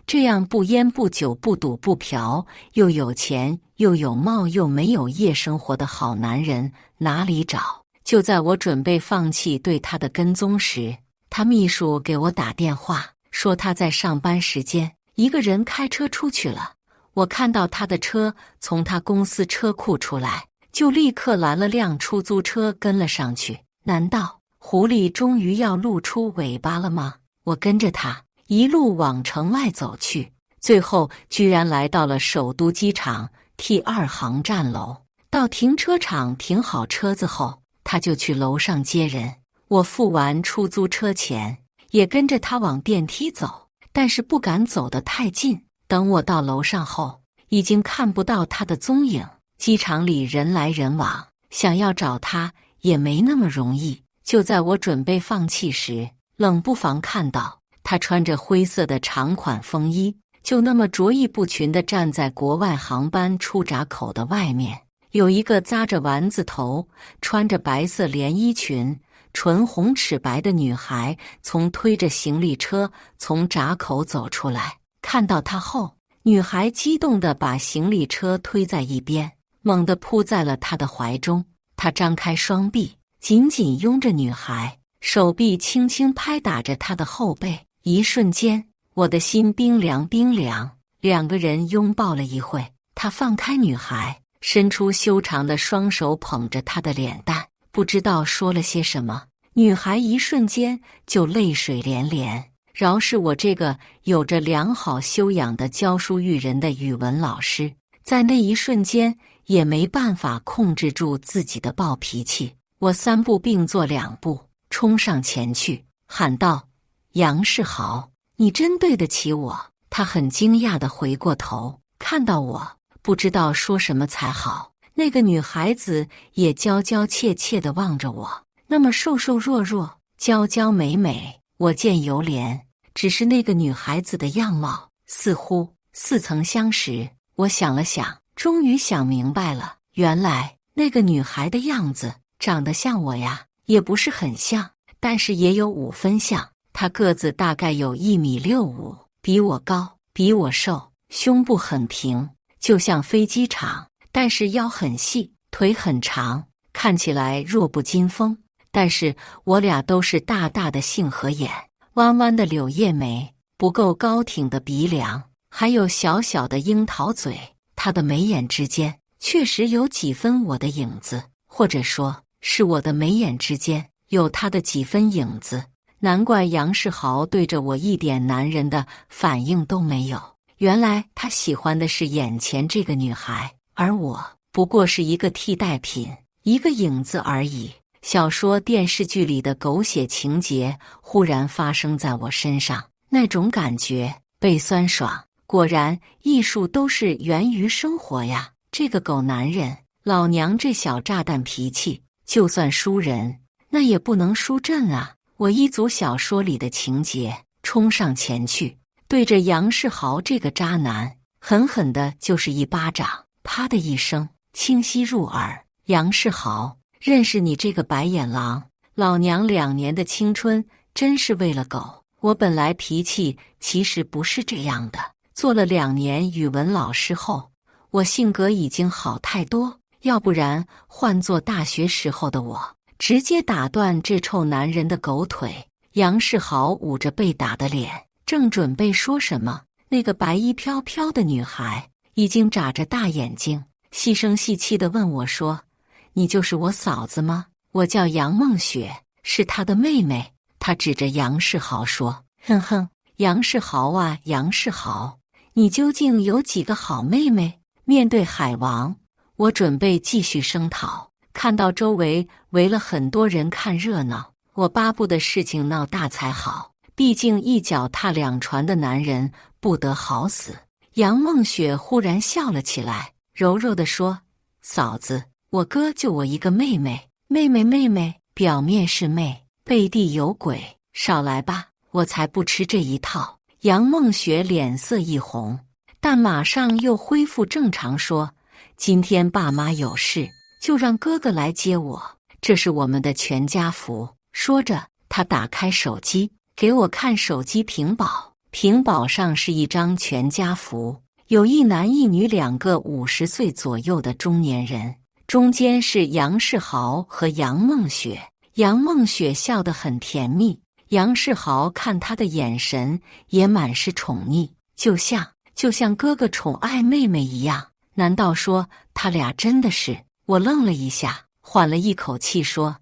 这样不烟不酒不赌不嫖，又有钱又有貌又没有夜生活的好男人哪里找？就在我准备放弃对他的跟踪时，他秘书给我打电话，说他在上班时间一个人开车出去了。我看到他的车从他公司车库出来，就立刻拦了辆出租车跟了上去。难道狐狸终于要露出尾巴了吗？我跟着他一路往城外走去，最后居然来到了首都机场 T2 航站楼。到停车场停好车子后，他就去楼上接人。我付完出租车钱，也跟着他往电梯走，但是不敢走得太近。等我到楼上后，已经看不到他的踪影。机场里人来人往，想要找他也没那么容易。就在我准备放弃时，冷不防看到他穿着灰色的长款风衣，就那么着意不群地站在国外航班出闸口的外面。有一个扎着丸子头、穿着白色连衣裙、唇红齿白的女孩从推着行李车从闸口走出来，看到他后，女孩激动地把行李车推在一边，猛地扑在了他的怀中。他张开双臂，紧紧拥着女孩，手臂轻轻拍打着她的后背。一瞬间，我的心冰凉冰凉。两个人拥抱了一会，他放开女孩，伸出修长的双手捧着她的脸蛋，不知道说了些什么。女孩一瞬间就泪水连连。饶是我这个有着良好修养的教书育人的语文老师，在那一瞬间也没办法控制住自己的暴脾气。我三步并作两步冲上前去，喊道：“杨世豪，你真对得起我。”他很惊讶地回过头，看到我，不知道说什么才好。那个女孩子也娇娇怯怯地望着我，那么瘦瘦弱弱，娇娇美美，我见犹怜。只是那个女孩子的样貌似乎似曾相识。我想了想，终于想明白了，原来那个女孩的样子长得像我呀，也不是很像，但是也有5分像。她个子大概有1.65米，比我高，比我瘦，胸部很平，就像飞机场，但是腰很细，腿很长，看起来弱不禁风。但是我俩都是大大的杏核眼，弯弯的柳叶眉，不够高挺的鼻梁，还有小小的樱桃嘴。她的眉眼之间确实有几分我的影子，或者说是我的眉眼之间有她的几分影子。难怪杨世豪对着我一点男人的反应都没有，原来他喜欢的是眼前这个女孩，而我不过是一个替代品，一个影子而已。小说电视剧里的狗血情节忽然发生在我身上，那种感觉倍酸爽。果然艺术都是源于生活呀。这个狗男人，老娘这小炸弹脾气，就算输人，那也不能输阵啊。我依足小说里的情节，冲上前去，对着杨世豪这个渣男狠狠的就是一巴掌，啪的一声，清晰入耳。杨世豪，认识你这个白眼狼，老娘2年的青春真是为了狗。我本来脾气其实不是这样的，做了2年语文老师后，我性格已经好太多，要不然换做大学时候的我，直接打断这臭男人的狗腿。杨世豪捂着被打的脸，正准备说什么，那个白衣飘飘的女孩已经眨着大眼睛，细声细气地问我说：“你就是我嫂子吗？我叫杨梦雪，是她的妹妹。”她指着杨世豪说：“哼哼，杨世豪啊，杨世豪，你究竟有几个好妹妹？”面对海王，我准备继续声讨。看到周围围了很多人看热闹，我巴不得事情闹大才好，毕竟一脚踏2船的男人不得好死。杨梦雪忽然笑了起来，柔柔地说：“嫂子，我哥就我一个妹妹，妹妹，表面是妹，背地有鬼，少来吧，我才不吃这一套。”杨梦雪脸色一红，但马上又恢复正常说：“今天爸妈有事，就让哥哥来接我，这是我们的全家福。”说着，他打开手机，给我看手机屏保，屏保上是一张全家福，有一男一女2个50岁左右的中年人，中间是杨世豪和杨梦雪。杨梦雪笑得很甜蜜，杨世豪看她的眼神也满是宠溺，就就像哥哥宠爱妹妹一样。难道说他俩真的是？我愣了一下，缓了一口气说：“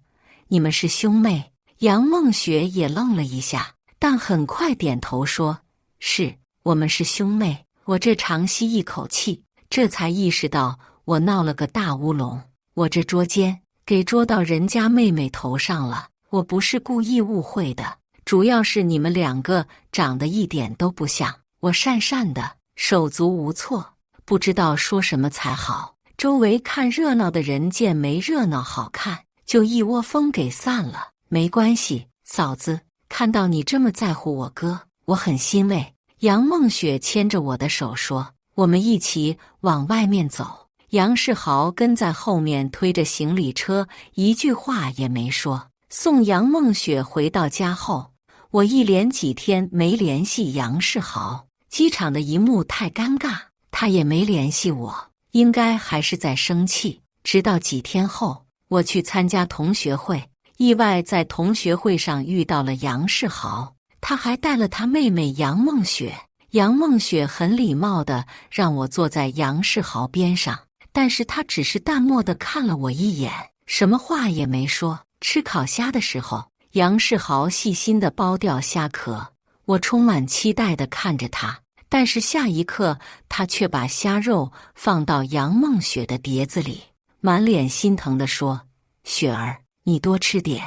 你们是兄妹？”杨梦雪也愣了一下，但很快点头说：“是，我们是兄妹。”我这长吸一口气，这才意识到我闹了个大乌龙。我这捉奸给捉到人家妹妹头上了。我不是故意误会的，主要是你们两个长得一点都不像。我讪讪的，手足无措，不知道说什么才好。周围看热闹的人见没热闹好看，就一窝蜂给散了。没关系，嫂子，看到你这么在乎我哥，我很欣慰。杨梦雪牵着我的手说：“我们一起往外面走。”杨世豪跟在后面推着行李车，一句话也没说。送杨梦雪回到家后，我一连几天没联系杨世豪，机场的一幕太尴尬，他也没联系我，应该还是在生气。直到几天后，我去参加同学会，意外在同学会上遇到了杨世豪，他还带了他妹妹杨梦雪。杨梦雪很礼貌地让我坐在杨世豪边上，但是他只是淡漠地看了我一眼，什么话也没说。吃烤虾的时候，杨世豪细心地剥掉虾壳，我充满期待地看着他，但是下一刻他却把虾肉放到杨梦雪的碟子里，满脸心疼地说：“雪儿，你多吃点。”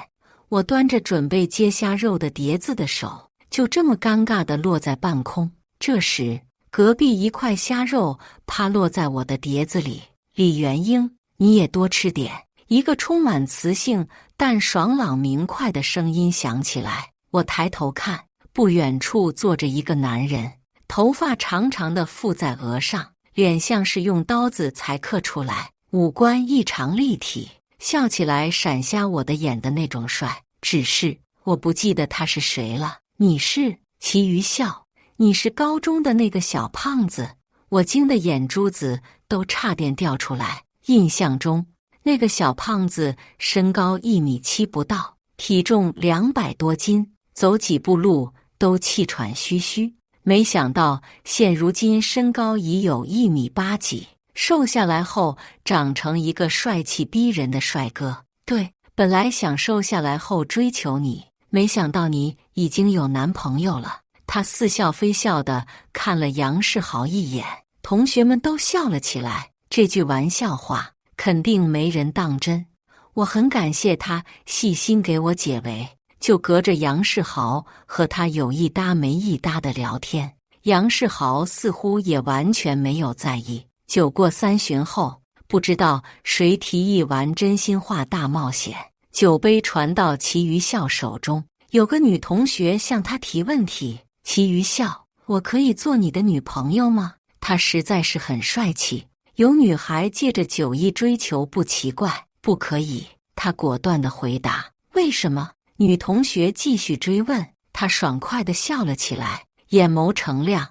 我端着准备接虾肉的碟子的手就这么尴尬地落在半空。这时，隔壁一块虾肉趴落在我的碟子里。李元英，你也多吃点。一个充满磁性但爽朗明快的声音响起来。我抬头看，不远处坐着一个男人，头发长长的覆在额上，脸像是用刀子裁刻出来，五官异常立体，笑起来闪瞎我的眼的那种帅。只是我不记得他是谁了。你是？齐余笑，你是高中的那个小胖子。我惊得眼珠子都差点掉出来。印象中那个小胖子身高1.7米不到，体重200多斤，走几步路都气喘吁吁。没想到现如今身高已有1.8米几，瘦下来后长成一个帅气逼人的帅哥。对，本来想瘦下来后追求你，没想到你已经有男朋友了。他似笑非笑地看了杨世豪一眼，同学们都笑了起来。这句玩笑话肯定没人当真。我很感谢他细心给我解围，就隔着杨世豪和他有一搭没一搭的聊天。杨世豪似乎也完全没有在意。酒过3巡后，不知道谁提议玩真心话大冒险，酒杯传到齐余笑手中，有个女同学向他提问题：“齐余笑，我可以做你的女朋友吗？”他实在是很帅气，有女孩借着酒意追求不奇怪。不可以，他果断地回答。为什么？女同学继续追问，他爽快地笑了起来，眼眸澄亮。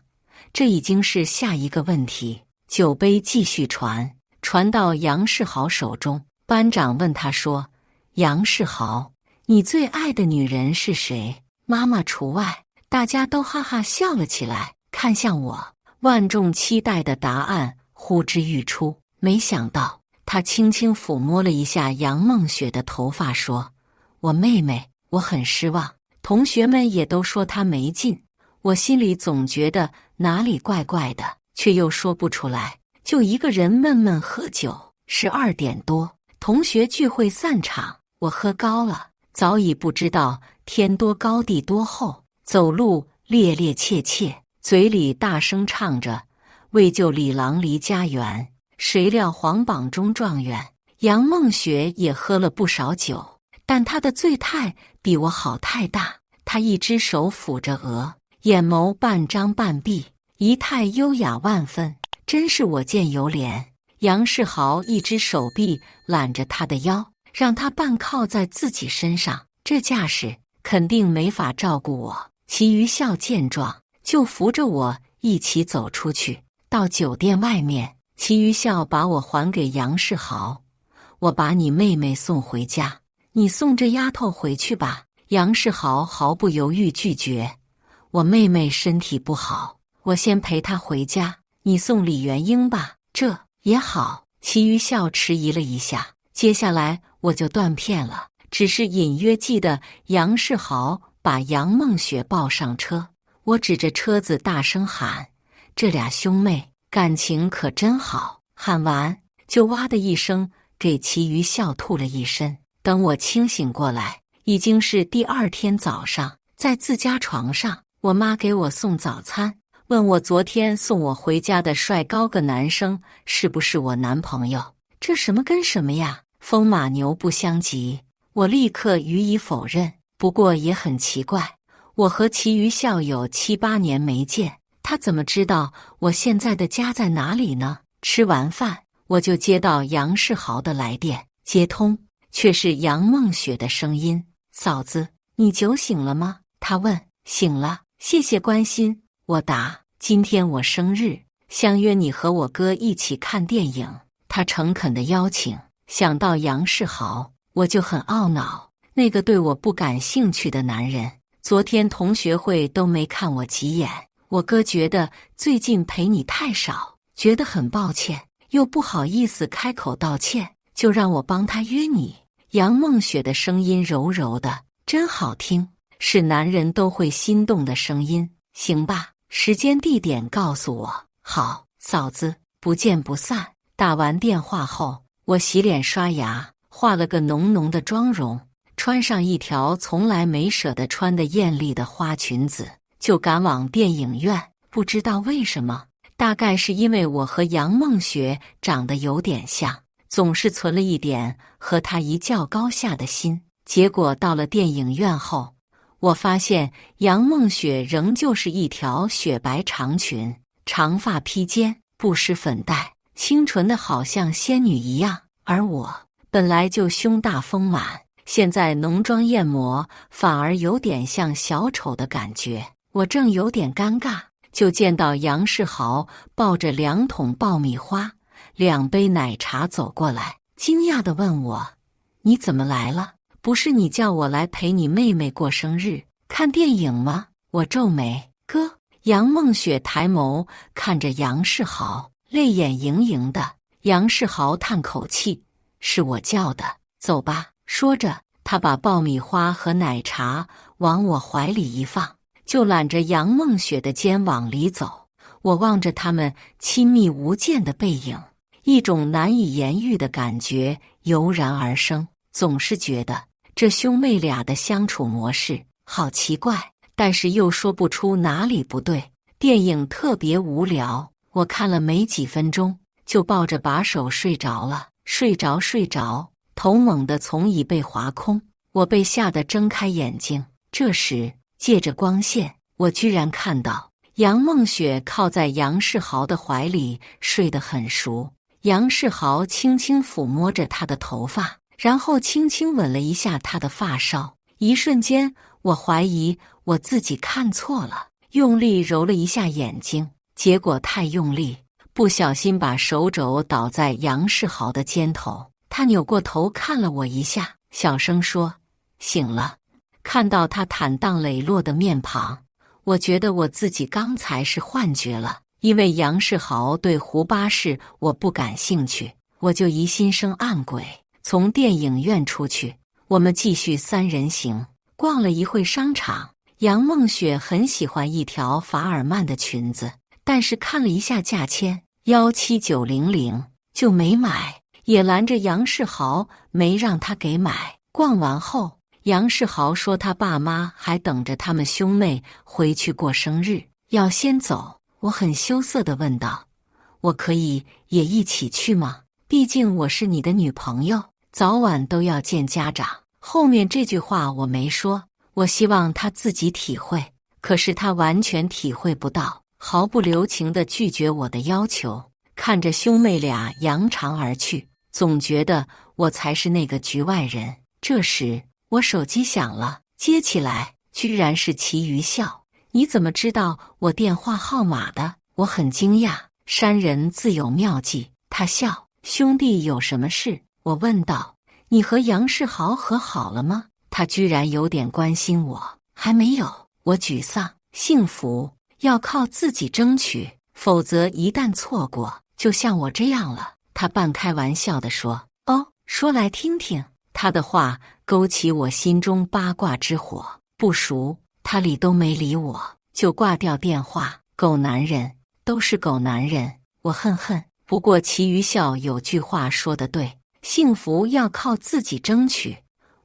这已经是下一个问题。酒杯继续传到杨世豪手中。班长问他说：“杨世豪，你最爱的女人是谁？”妈妈除外。大家都哈哈笑了起来，看向我，万众期待的答案呼之欲出。没想到他轻轻抚摸了一下杨梦雪的头发，说：“我妹妹，我很失望。”同学们也都说她没劲，我心里总觉得哪里怪怪的，却又说不出来，就一个人闷闷喝酒。12点多，同学聚会散场，我喝高了，早已不知道天多高地多厚，走路趔趔趄趄，嘴里大声唱着为救李郎离家园，谁料皇榜中状元。杨梦雪也喝了不少酒，但她的醉态比我好太大。她一只手抚着额，眼眸半张半闭，仪态优雅万分，真是我见犹怜。杨世豪一只手臂揽着她的腰，让她半靠在自己身上，这架势肯定没法照顾我。齐余笑见状，就扶着我一起走出去。到酒店外面，齐余笑把我还给杨世豪：“我把你妹妹送回家，你送这丫头回去吧。”杨世豪毫不犹豫拒绝：“我妹妹身体不好，我先陪他回家，你送李元英吧。这也好。齐余笑迟疑了一下，接下来我就断片了，只是隐约记得杨世豪把杨梦雪抱上车，我指着车子大声喊：这俩兄妹感情可真好。喊完就哇的一声给齐余笑吐了一身。等我清醒过来，已经是第二天早上，在自家床上，我妈给我送早餐，问我昨天送我回家的帅高个男生是不是我男朋友。这什么跟什么呀，风马牛不相及。我立刻予以否认。不过也很奇怪，我和齐余笑有7、8年没见，他怎么知道我现在的家在哪里呢？吃完饭，我就接到杨世豪的来电，接通，却是杨梦雪的声音：嫂子，你酒醒了吗？他问。醒了，谢谢关心。我答。今天我生日，相约你和我哥一起看电影。他诚恳的邀请。想到杨世豪，我就很懊恼，那个对我不感兴趣的男人，昨天同学会都没看我几眼。我哥觉得最近陪你太少，觉得很抱歉，又不好意思开口道歉，就让我帮他约你。杨梦雪的声音柔柔的，真好听，是男人都会心动的声音。行吧，时间地点告诉我。好，嫂子，不见不散。打完电话后，我洗脸刷牙，化了个浓浓的妆容，穿上一条从来没舍得穿的艳丽的花裙子，就赶往电影院。不知道为什么，大概是因为我和杨梦雪长得有点像，总是存了一点和她一较高下的心。结果到了电影院后，我发现杨梦雪仍旧是一条雪白长裙，长发披肩，不施粉黛，清纯的好像仙女一样。而我本来就胸大丰满，现在浓妆艳抹，反而有点像小丑的感觉。我正有点尴尬，就见到杨世豪抱着2桶爆米花、2杯奶茶走过来，惊讶地问我：你怎么来了？不是你叫我来陪你妹妹过生日、看电影吗？我皱眉。哥。杨梦雪抬眸看着杨世豪，泪眼盈盈的。杨世豪叹口气：是我叫的，走吧。说着，他把爆米花和奶茶往我怀里一放，就揽着杨梦雪的肩往里走。我望着他们亲密无间的背影，一种难以言喻的感觉油然而生，总是觉得这兄妹俩的相处模式好奇怪，但是又说不出哪里不对。电影特别无聊，我看了没几分钟，就抱着把手睡着了。睡着，头猛地从椅背滑空，我被吓得睁开眼睛。这时，借着光线，我居然看到杨梦雪靠在杨世豪的怀里，睡得很熟。杨世豪轻轻抚摸着她的头发，然后轻轻吻了一下她的发梢。一瞬间，我怀疑我自己看错了，用力揉了一下眼睛，结果太用力，不小心把手肘倒在杨世豪的肩头。他扭过头看了我一下，小声说：醒了。看到他坦荡磊落的面庞，我觉得我自己刚才是幻觉了。因为杨世豪对胡巴士我不感兴趣，我就疑心生暗鬼。从电影院出去，我们继续3人行，逛了一会商场。杨梦雪很喜欢一条法尔曼的裙子，但是看了一下价签17900就没买，也拦着杨世豪没让他给买。逛完后，杨世豪说他爸妈还等着他们兄妹回去过生日，要先走。我很羞涩地问道：我可以也一起去吗？毕竟我是你的女朋友，早晚都要见家长。后面这句话我没说，我希望他自己体会，可是他完全体会不到，毫不留情地拒绝我的要求。看着兄妹俩扬长而去，总觉得我才是那个局外人。这时我手机响了，接起来居然是齐余笑。你怎么知道我电话号码的？我很惊讶。山人自有妙计。他笑。兄弟有什么事？我问道。你和杨世豪和好了吗？他居然有点关心我。还没有。我沮丧。幸福？要靠自己争取，否则一旦错过，就像我这样了。他半开玩笑地说：“哦，说来听听。”他的话勾起我心中八卦之火。不熟，他理都没理我，就挂掉电话。狗男人，都是狗男人，我恨。不过齐于笑有句话说得对，幸福要靠自己争取。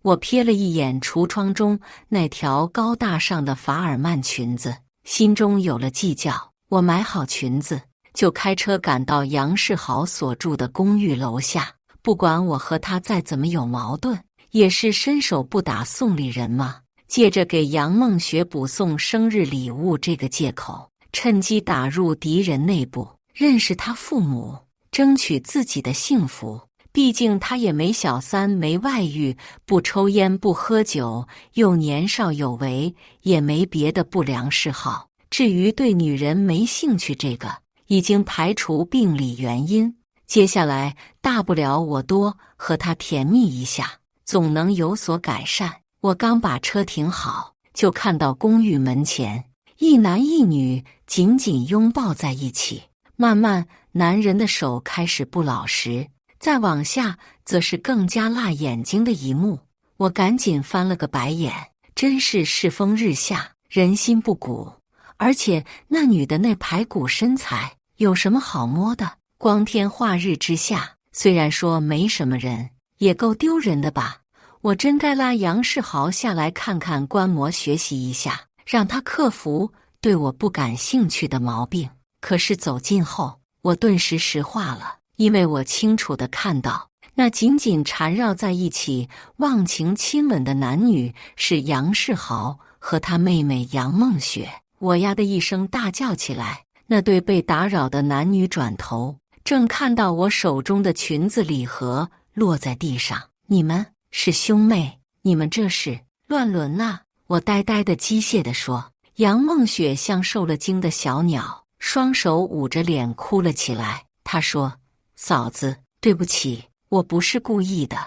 我瞥了一眼橱窗中那条高大上的法尔曼裙子，心中有了计较。我买好裙子，就开车赶到杨世豪所住的公寓楼下。不管我和他再怎么有矛盾，也是伸手不打送礼人嘛。借着给杨梦雪补送生日礼物这个借口，趁机打入敌人内部，认识他父母，争取自己的幸福。毕竟他也没小三，没外遇，不抽烟不喝酒，又年少有为，也没别的不良嗜好。至于对女人没兴趣，这个已经排除病理原因。接下来大不了我多和他甜蜜一下，总能有所改善。我刚把车停好，就看到公寓门前一男一女紧紧拥抱在一起。慢慢，男人的手开始不老实，再往下则是更加辣眼睛的一幕。我赶紧翻了个白眼，真是世风日下，人心不古。而且那女的那排骨身材有什么好摸的？光天化日之下，虽然说没什么人，也够丢人的吧。我真该拉杨世豪下来看看，观摩学习一下，让他克服对我不感兴趣的毛病。可是走近后，我顿时石化了，因为我清楚地看到，那紧紧缠绕在一起忘情亲吻的男女是杨世豪和他妹妹杨梦雪。我呀的一声大叫起来，那对被打扰的男女转头，正看到我手中的裙子礼盒落在地上。你们是兄妹？你们这是乱伦呐！我呆呆的机械地说。杨梦雪像受了惊的小鸟，双手捂着脸哭了起来。她说：“嫂子，对不起，我不是故意的，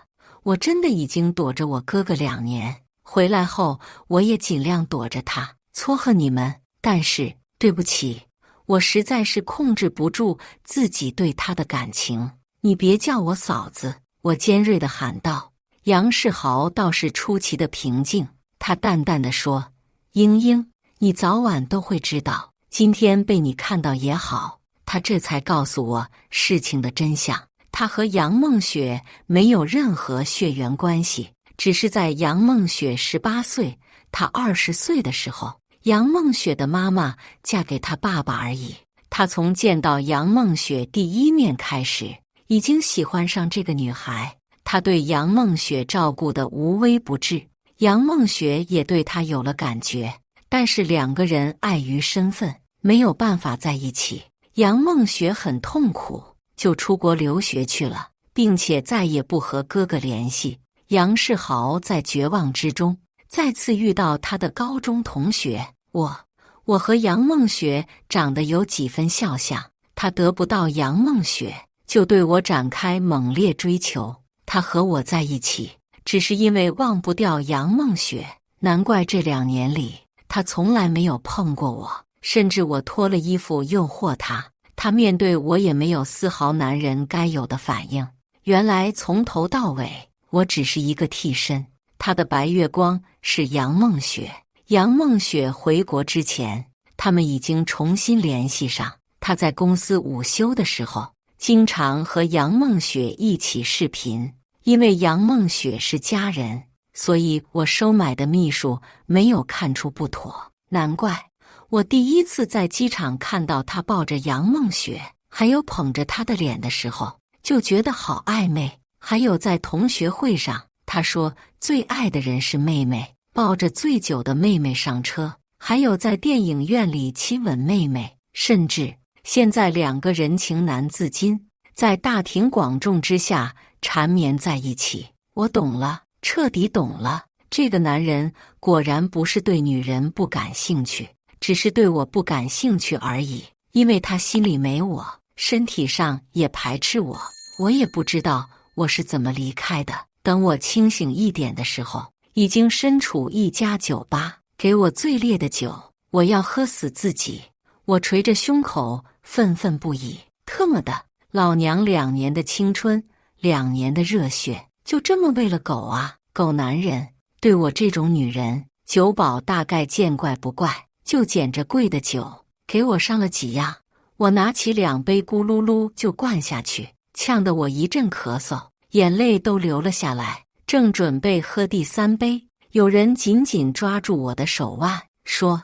我真的已经躲着我哥哥2年，回来后我也尽量躲着他，撮合你们。但是对不起，我实在是控制不住自己对他的感情。你别叫我嫂子！”我尖锐地喊道。杨世豪倒是出奇的平静，他淡淡地说：“英英，你早晚都会知道，今天被你看到也好。”他这才告诉我事情的真相。他和杨梦雪没有任何血缘关系，只是在杨梦雪18岁，他20岁的时候，杨梦雪的妈妈嫁给他爸爸而已。他从见到杨梦雪第一面开始，已经喜欢上这个女孩。他对杨梦雪照顾得无微不至，杨梦雪也对他有了感觉，但是2个人碍于身份，没有办法在一起。杨梦雪很痛苦，就出国留学去了，并且再也不和哥哥联系。杨世豪在绝望之中，再次遇到他的高中同学。我和杨梦雪长得有几分肖像，他得不到杨梦雪，就对我展开猛烈追求。他和我在一起，只是因为忘不掉杨梦雪。难怪这2年里，他从来没有碰过我，甚至我脱了衣服诱惑他，他面对我也没有丝毫男人该有的反应。原来从头到尾，我只是一个替身。他的白月光是杨梦雪。杨梦雪回国之前，他们已经重新联系上。他在公司午休的时候，经常和杨梦雪一起视频。因为杨梦雪是家人，所以我收买的秘书没有看出不妥。难怪我第一次在机场看到他抱着杨梦雪，还有捧着她的脸的时候，就觉得好暧昧。还有在同学会上，他说最爱的人是妹妹，抱着醉酒的妹妹上车，还有在电影院里亲吻妹妹，甚至现在2个人情难自禁，在大庭广众之下缠绵在一起。我懂了，彻底懂了。这个男人果然不是对女人不感兴趣，只是对我不感兴趣而已。因为他心里没我，身体上也排斥我。我也不知道我是怎么离开的。等我清醒一点的时候，已经身处一家酒吧，给我最烈的酒，我要喝死自己。我捶着胸口，愤愤不已。特么的，老娘2年的青春，2年的热血，就这么为了狗啊？狗男人对我这种女人，酒保大概见怪不怪，就捡着贵的酒给我上了几样。我拿起2杯，咕噜噜就灌下去，呛得我一阵咳嗽，眼泪都流了下来。正准备喝第3杯，有人紧紧抓住我的手腕，说：“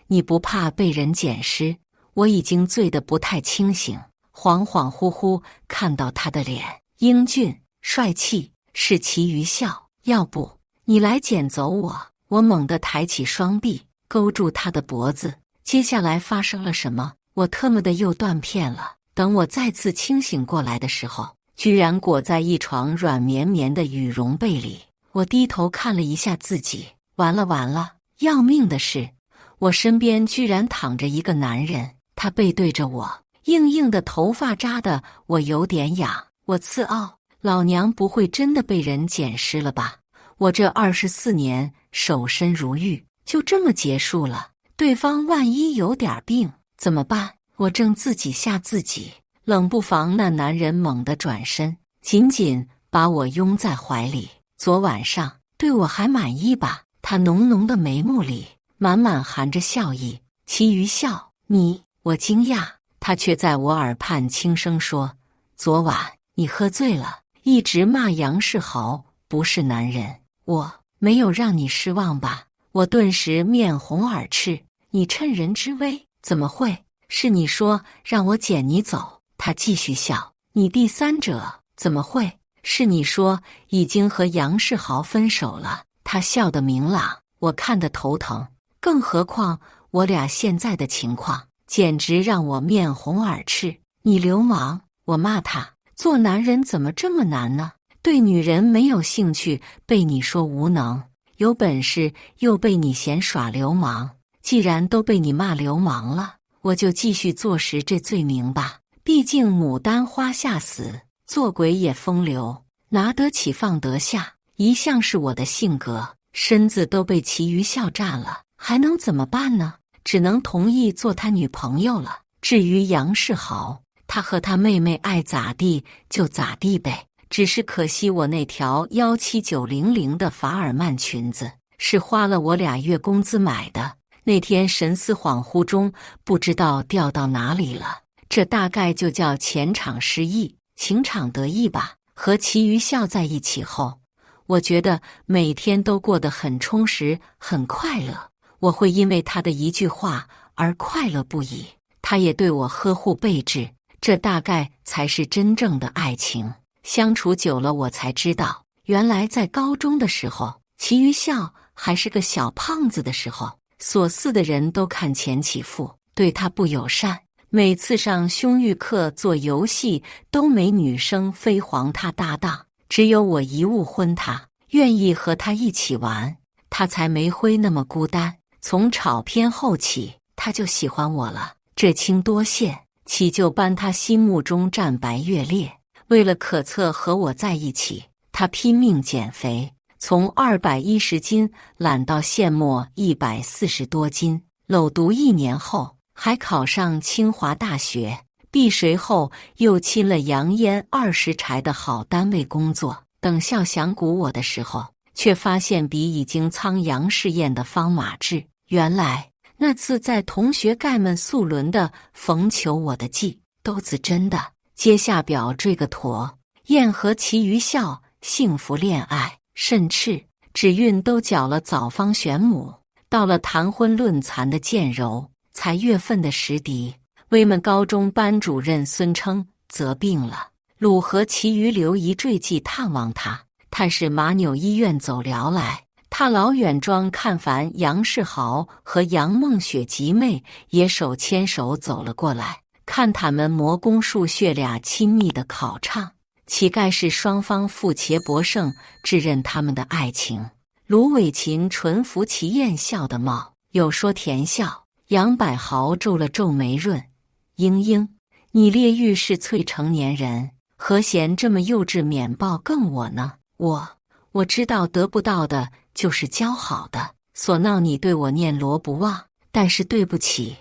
你不怕被人捡尸？”我已经醉得不太清醒，恍恍惚惚看到他的脸，英俊帅气，是齐于笑。要不你来捡走我？我猛地抬起双臂，勾住他的脖子。接下来发生了什么？我特么的又断片了。等我再次清醒过来的时候，居然裹在一床软绵绵的羽绒被里。我低头看了一下自己，完了完了！要命的是，我身边居然躺着一个男人，他背对着我，硬硬的头发扎得我有点痒。我刺傲，老娘不会真的被人捡尸了吧？我这24年守身如玉，就这么结束了？对方万一有点病怎么办？我正自己吓自己，冷不防那男人猛地转身，紧紧把我拥在怀里。昨晚上对我还满意吧？他浓浓的眉目里满满含着笑意。其余笑你，我惊讶，他却在我耳畔轻声说：“昨晚你喝醉了，一直骂杨世豪不是男人，我没有让你失望吧？”我顿时面红耳赤，你趁人之危？怎么会？是你说让我捡你走。他继续笑，你第三者？怎么会？是你说已经和杨世豪分手了。他笑得明朗，我看得头疼，更何况我俩现在的情况，简直让我面红耳赤。你流氓！我骂他，做男人怎么这么难呢？对女人没有兴趣，被你说无能，有本事又被你嫌耍流氓。既然都被你骂流氓了，我就继续坐实这罪名吧。毕竟牡丹花下死，做鬼也风流，拿得起放得下，一向是我的性格。身子都被齐余笑占了，还能怎么办呢？只能同意做他女朋友了。至于杨世豪，他和他妹妹爱咋地就咋地呗。只是可惜我那条17900的法尔曼裙子是花了我2月工资买的，那天神思恍惚中不知道掉到哪里了。这大概就叫钱场失意，情场得意吧。和齐余笑在一起后，我觉得每天都过得很充实，很快乐。我会因为他的一句话而快乐不已，他也对我呵护备至，这大概才是真正的爱情。相处久了，我才知道，原来在高中的时候，齐余笑还是个小胖子的时候，所似的人都看钱起富，对他不友善。每次上胸域课做游戏，都没女生飞黄他搭档，只有我一误婚他，愿意和他一起玩，他才没灰那么孤单。从炒片后起，他就喜欢我了。这清多现，岂就搬他心目中战白越烈。为了可策和我在一起，他拼命减肥，从210斤懒到现末140多斤。搂读1年后，还考上清华大学，毕随后又亲了扬烟20柴的好单位工作。等笑想鼓我的时候，却发现比已经苍阳试验的方马志。原来那次在同学盖们宿轮的逢求我的计，都子真的接下表缀个妥。燕和齐余笑幸福恋爱，甚至指运都缴了早方玄母。到了谈婚论残的渐柔，才月份的时敌，威们高中班主任孙称则病了，鲁和齐余留一坠记探望他。探视马纽医院走疗来，他老远庄看烦杨世豪和杨梦雪集妹也手牵手走了过来，看他们魔宫术穴俩亲密的考唱，乞丐是双方富且博胜，致认他们的爱情。卢伟琴唇服其艳笑的貌，有说甜笑。杨百豪皱了皱眉润：“英英，你烈欲是萃成年人，何嫌这么幼稚免报更我呢？我知道得不到的就是交好的，所闹你对我念罗不忘，但是对不起，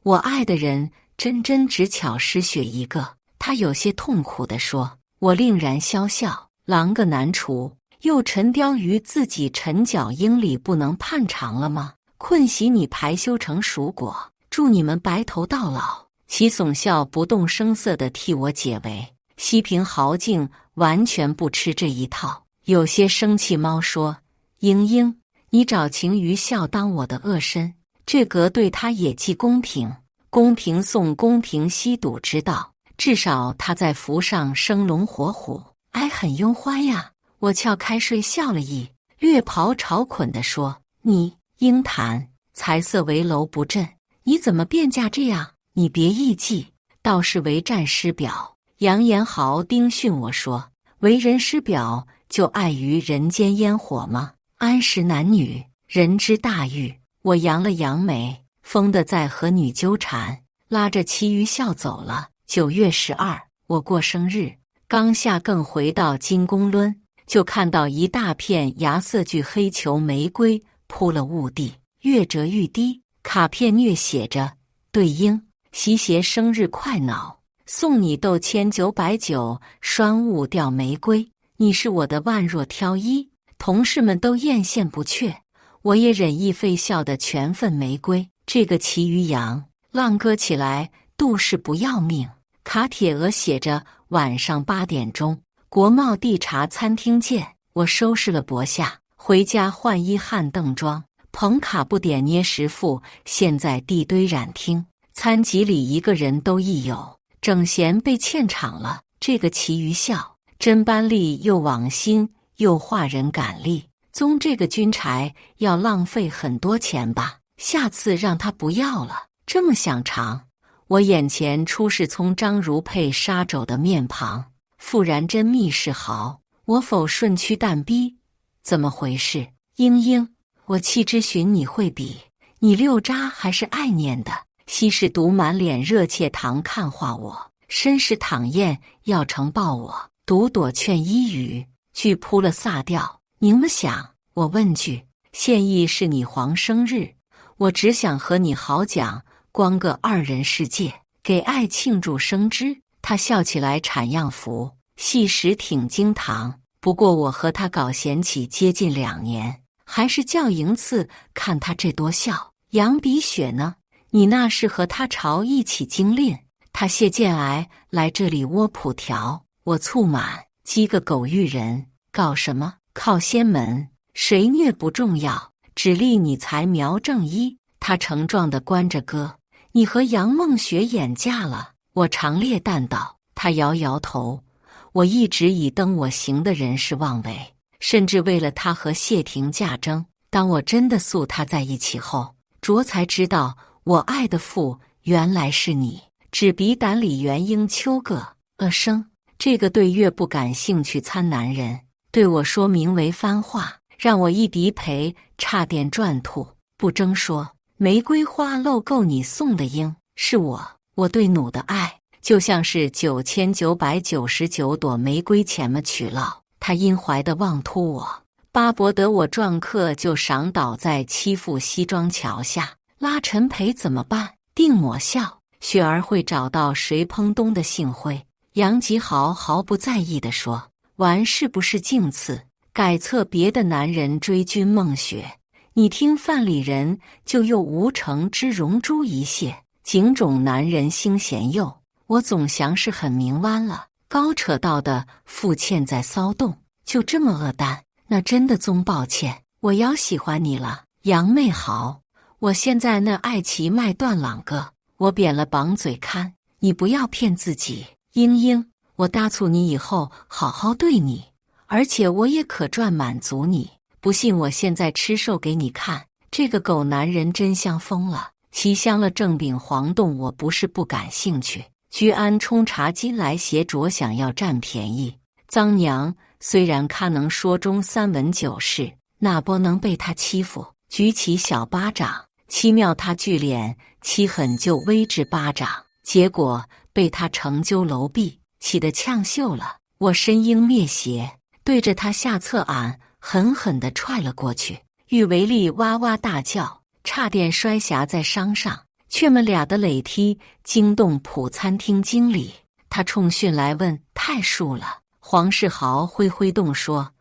我爱的人真真只巧失血一个。他有些痛苦地说。我令然笑笑，郎个难除，又沉雕于自己陈脚英里，不能盼长了吗？困喜你排休成蜀果，祝你们白头到老。齐耸笑不动声色地替我解围。西平豪静完全不吃这一套，有些生气。猫说：英英，你找晴于笑当我的恶身，这格对他也既公平。公平送公平西堵之道，至少他在符上生龙活虎，哎，很拥欢呀。我撬开睡笑了一，略刨朝捆地说：你英谈财色为楼不振，你怎么变价这样？你别意计，倒是为战师表。杨延豪丁训我说：为人师表，就碍于人间烟火吗？安识男女，人之大欲。我扬了扬眉，疯的在和女纠缠，拉着其余笑走了。9月12，我过生日，刚下更回到金宫抡，就看到一大片芽色巨黑球玫瑰铺了雾地，月折欲滴，卡片略写着：对英，习携生日快恼，送你豆千990栓雾吊玫瑰。你是我的万若挑一。同事们都艳羡不却，我也忍意废笑的全份玫瑰。这个其余羊浪歌起来，杜氏不要命。卡帖额写着晚上8点钟，国贸地茶餐厅见。我收拾了薄下，回家换衣汉邓装。彭卡不点捏石妇，现在地堆染厅。餐集里一个人都亦有，整闲被欠场了。这个其余笑，真班力又往心又化人感力。宗这个军柴要浪费很多钱吧？下次让他不要了。这么想尝，我眼前出是从张如配杀肘的面庞，傅然真密室豪，我否顺驱蛋逼？怎么回事？英英，我气之寻你会比，你六渣还是爱念的。西氏独满脸热切堂看化我，绅士躺宴要承抱我，独躲劝一语，俱扑了撒掉。您么想？我问句，现意是你皇生日，我只想和你好讲，光个二人世界，给爱庆祝生之。他笑起来产样福，细时挺惊堂。不过我和他搞嫌起接近2年，还是较营次。看他这多笑，杨比雪呢？你那是和他朝一起经令，他谢剑癌来这里窝脯条，我促满，鸡个狗育人，搞什么？靠仙门，谁虐不重要，只立你才苗正一。他成壮的关着歌，你和杨梦雪眼嫁了。我长冽淡道，他摇摇头。我一直以登我行的人是妄为，甚至为了他和谢霆价争。当我真的诉他在一起后，卓才知道我爱的妇原来是你。只比胆里元英秋个生，这个对越不感兴趣参男人，对我说名为番话，让我一敌赔，差点转吐。不争说玫瑰花漏够你送的英，是我对弩的爱，就像是9999朵玫瑰前么取落。他因怀的妄突我，巴不得我撞客就赏倒在欺负西庄桥下。拉陈培怎么办？定抹笑，雪儿会找到谁烹冬的幸会。杨吉豪毫不在意地说，玩是不是镜次，改测别的男人追君梦雪，你听范里人就又无成之容珠一泻，景种男人心弦幼。我总想是很明弯了，高扯到的腹欠在骚动，就这么恶单，那真的宗抱歉。我要喜欢你了，杨妹好。我现在那爱骑卖断朗个，我扁了绑嘴看，你不要骗自己。英英，我答促你以后好好对你，而且我也可赚满足你。不信我现在吃瘦给你看，这个狗男人真像疯了。骑香了正饼黄冻，我不是不感兴趣。居安冲茶金来协着想要占便宜。脏娘虽然他能说中3文9事，那不能被他欺负。举起小巴掌，七妙他巨脸，欺狠就微至巴掌，结果被他成就楼壁，气得呛袖了。我身鹰灭邪，对着他下侧俺狠狠地踹了过去。玉维利哇哇大叫，差点摔霞在觞上。却们俩的垒踢惊动普餐厅经理，他冲讯来问太数了。黄世豪挥挥动说：“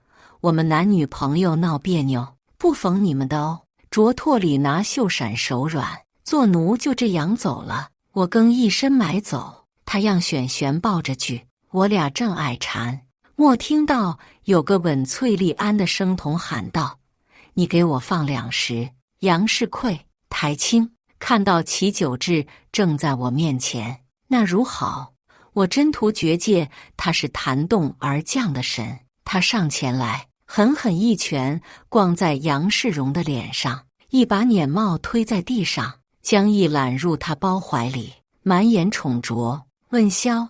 我们男女朋友闹别扭，不逢你们的哦。”卓拓里拿袖闪手软，做奴就这样走了。我更一身买走，他让选旋抱着句，我俩正爱缠，莫听到有个吻翠丽安的声童喊道：“你给我放2时。”杨世奎、台清看到齐九志正在我面前，那如好，我真图觉界他是弹动而降的神。他上前来，狠狠一拳咣在杨世荣的脸上，一把碾帽推在地上，将一揽入他包怀里，满眼宠着，问萧：“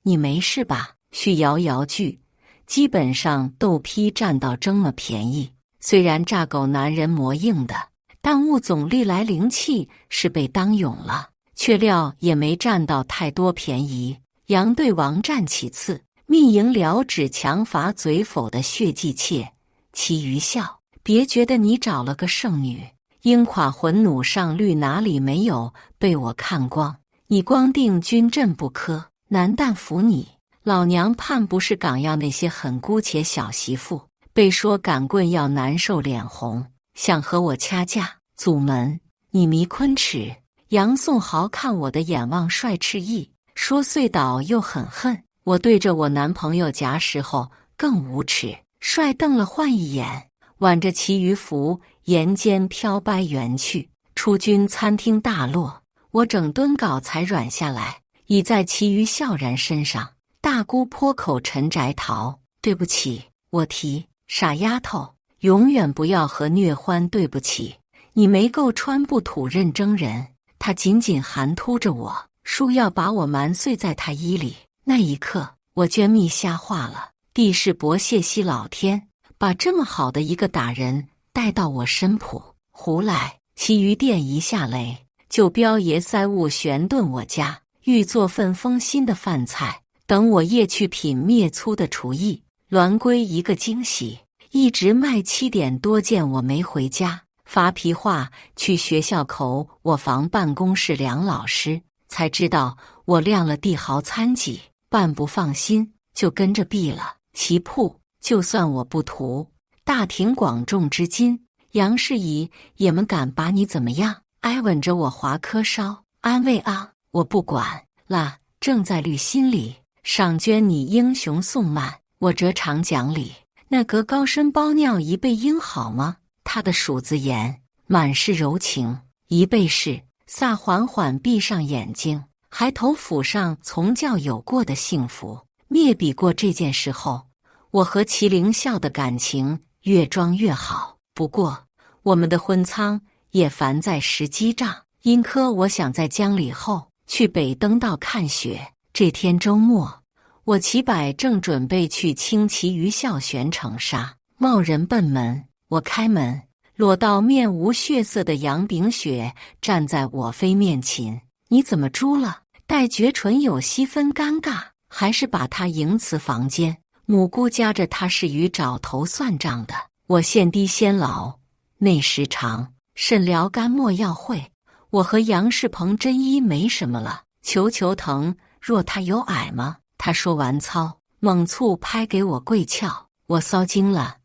你没事吧？”续摇摇句，基本上豆批占到争么便宜。虽然炸狗男人磨硬的，但物总历来灵气是被当勇了，却料也没占到太多便宜。杨对王占其次，密营辽指强伐嘴否的血祭妾。其余笑，别觉得你找了个剩女，鹰垮魂弩上绿哪里没有被我看光？你光定军阵不科，难但服你。老娘盼不是港要那些很姑且小媳妇，被说赶棍要难受脸红，想和我掐架。祖门，你迷昆尺。杨颂豪看我的眼望帅赤意，说碎倒又很恨。我对着我男朋友夹时候更无耻，帅瞪了换一眼，挽着其余服沿间飘掰远去。出军餐厅大落，我整蹲稿才软下来，倚在其余笑然身上。大姑坡口陈宅桃，对不起，我提。傻丫头，永远不要和虐欢对不起，你没够穿不土认真人。他紧紧含突着我，说要把我瞒碎在他衣里。那一刻，我捐蜜瞎话了。地是薄谢息老天，把这么好的一个打人带到我身仆。胡来，其余店一下雷，就彪爷塞物悬顿我家，欲做份丰新的饭菜，等我夜去品灭粗的厨艺。栾归一个惊喜，一直卖7点多见我没回家，发皮话去学校口我房办公室梁老师，才知道我亮了帝豪餐几，半不放心，就跟着毙了。其铺就算我不图，大庭广众之今，杨世仪也们敢把你怎么样？挨吻着我划磕梢，安慰啊，我不管啦，正在虑心里，赏捐你英雄宋曼。我折长讲理，那个高深包尿一倍应好吗？他的鼠子眼满是柔情，一倍是飒缓缓闭上眼睛，还头抚上从教有过的幸福。灭笔过这件事后，我和麒麟笑的感情越装越好。不过我们的婚丧也烦在时机上，因科我想在江里后去北登道看雪。这天周末，我齐柏正准备去清其余校悬城沙，贸然奔门。我开门，裸到面无血色的杨炳雪站在我妃面前。你怎么猪了？待绝唇有些分尴尬，还是把他迎辞房间。母姑夹着他是与找头算账的。我现低先老，内时长，甚疗肝莫要会。我和杨世鹏真一没什么了，求求疼，若他有矮吗？他说完操，猛促拍给我跪翘，我骚惊了。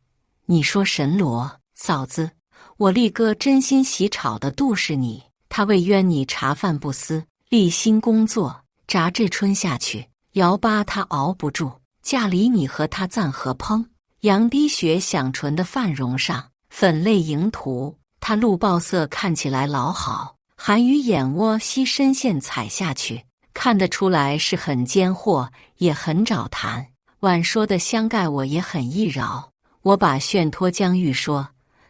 你说神罗嫂子，我力哥真心喜炒的度是你，他为冤你茶饭不思，立心工作，炸这春下去，摇巴他熬不住，嫁离你和他暂和烹。杨滴血响唇的泛容上，粉泪盈涂，他露豹色看起来老好，含于眼窝膝深陷踩下去。看得出来是很奸货，也很找谈。晚说的相盖我也很易扰。我把炫托江玉说，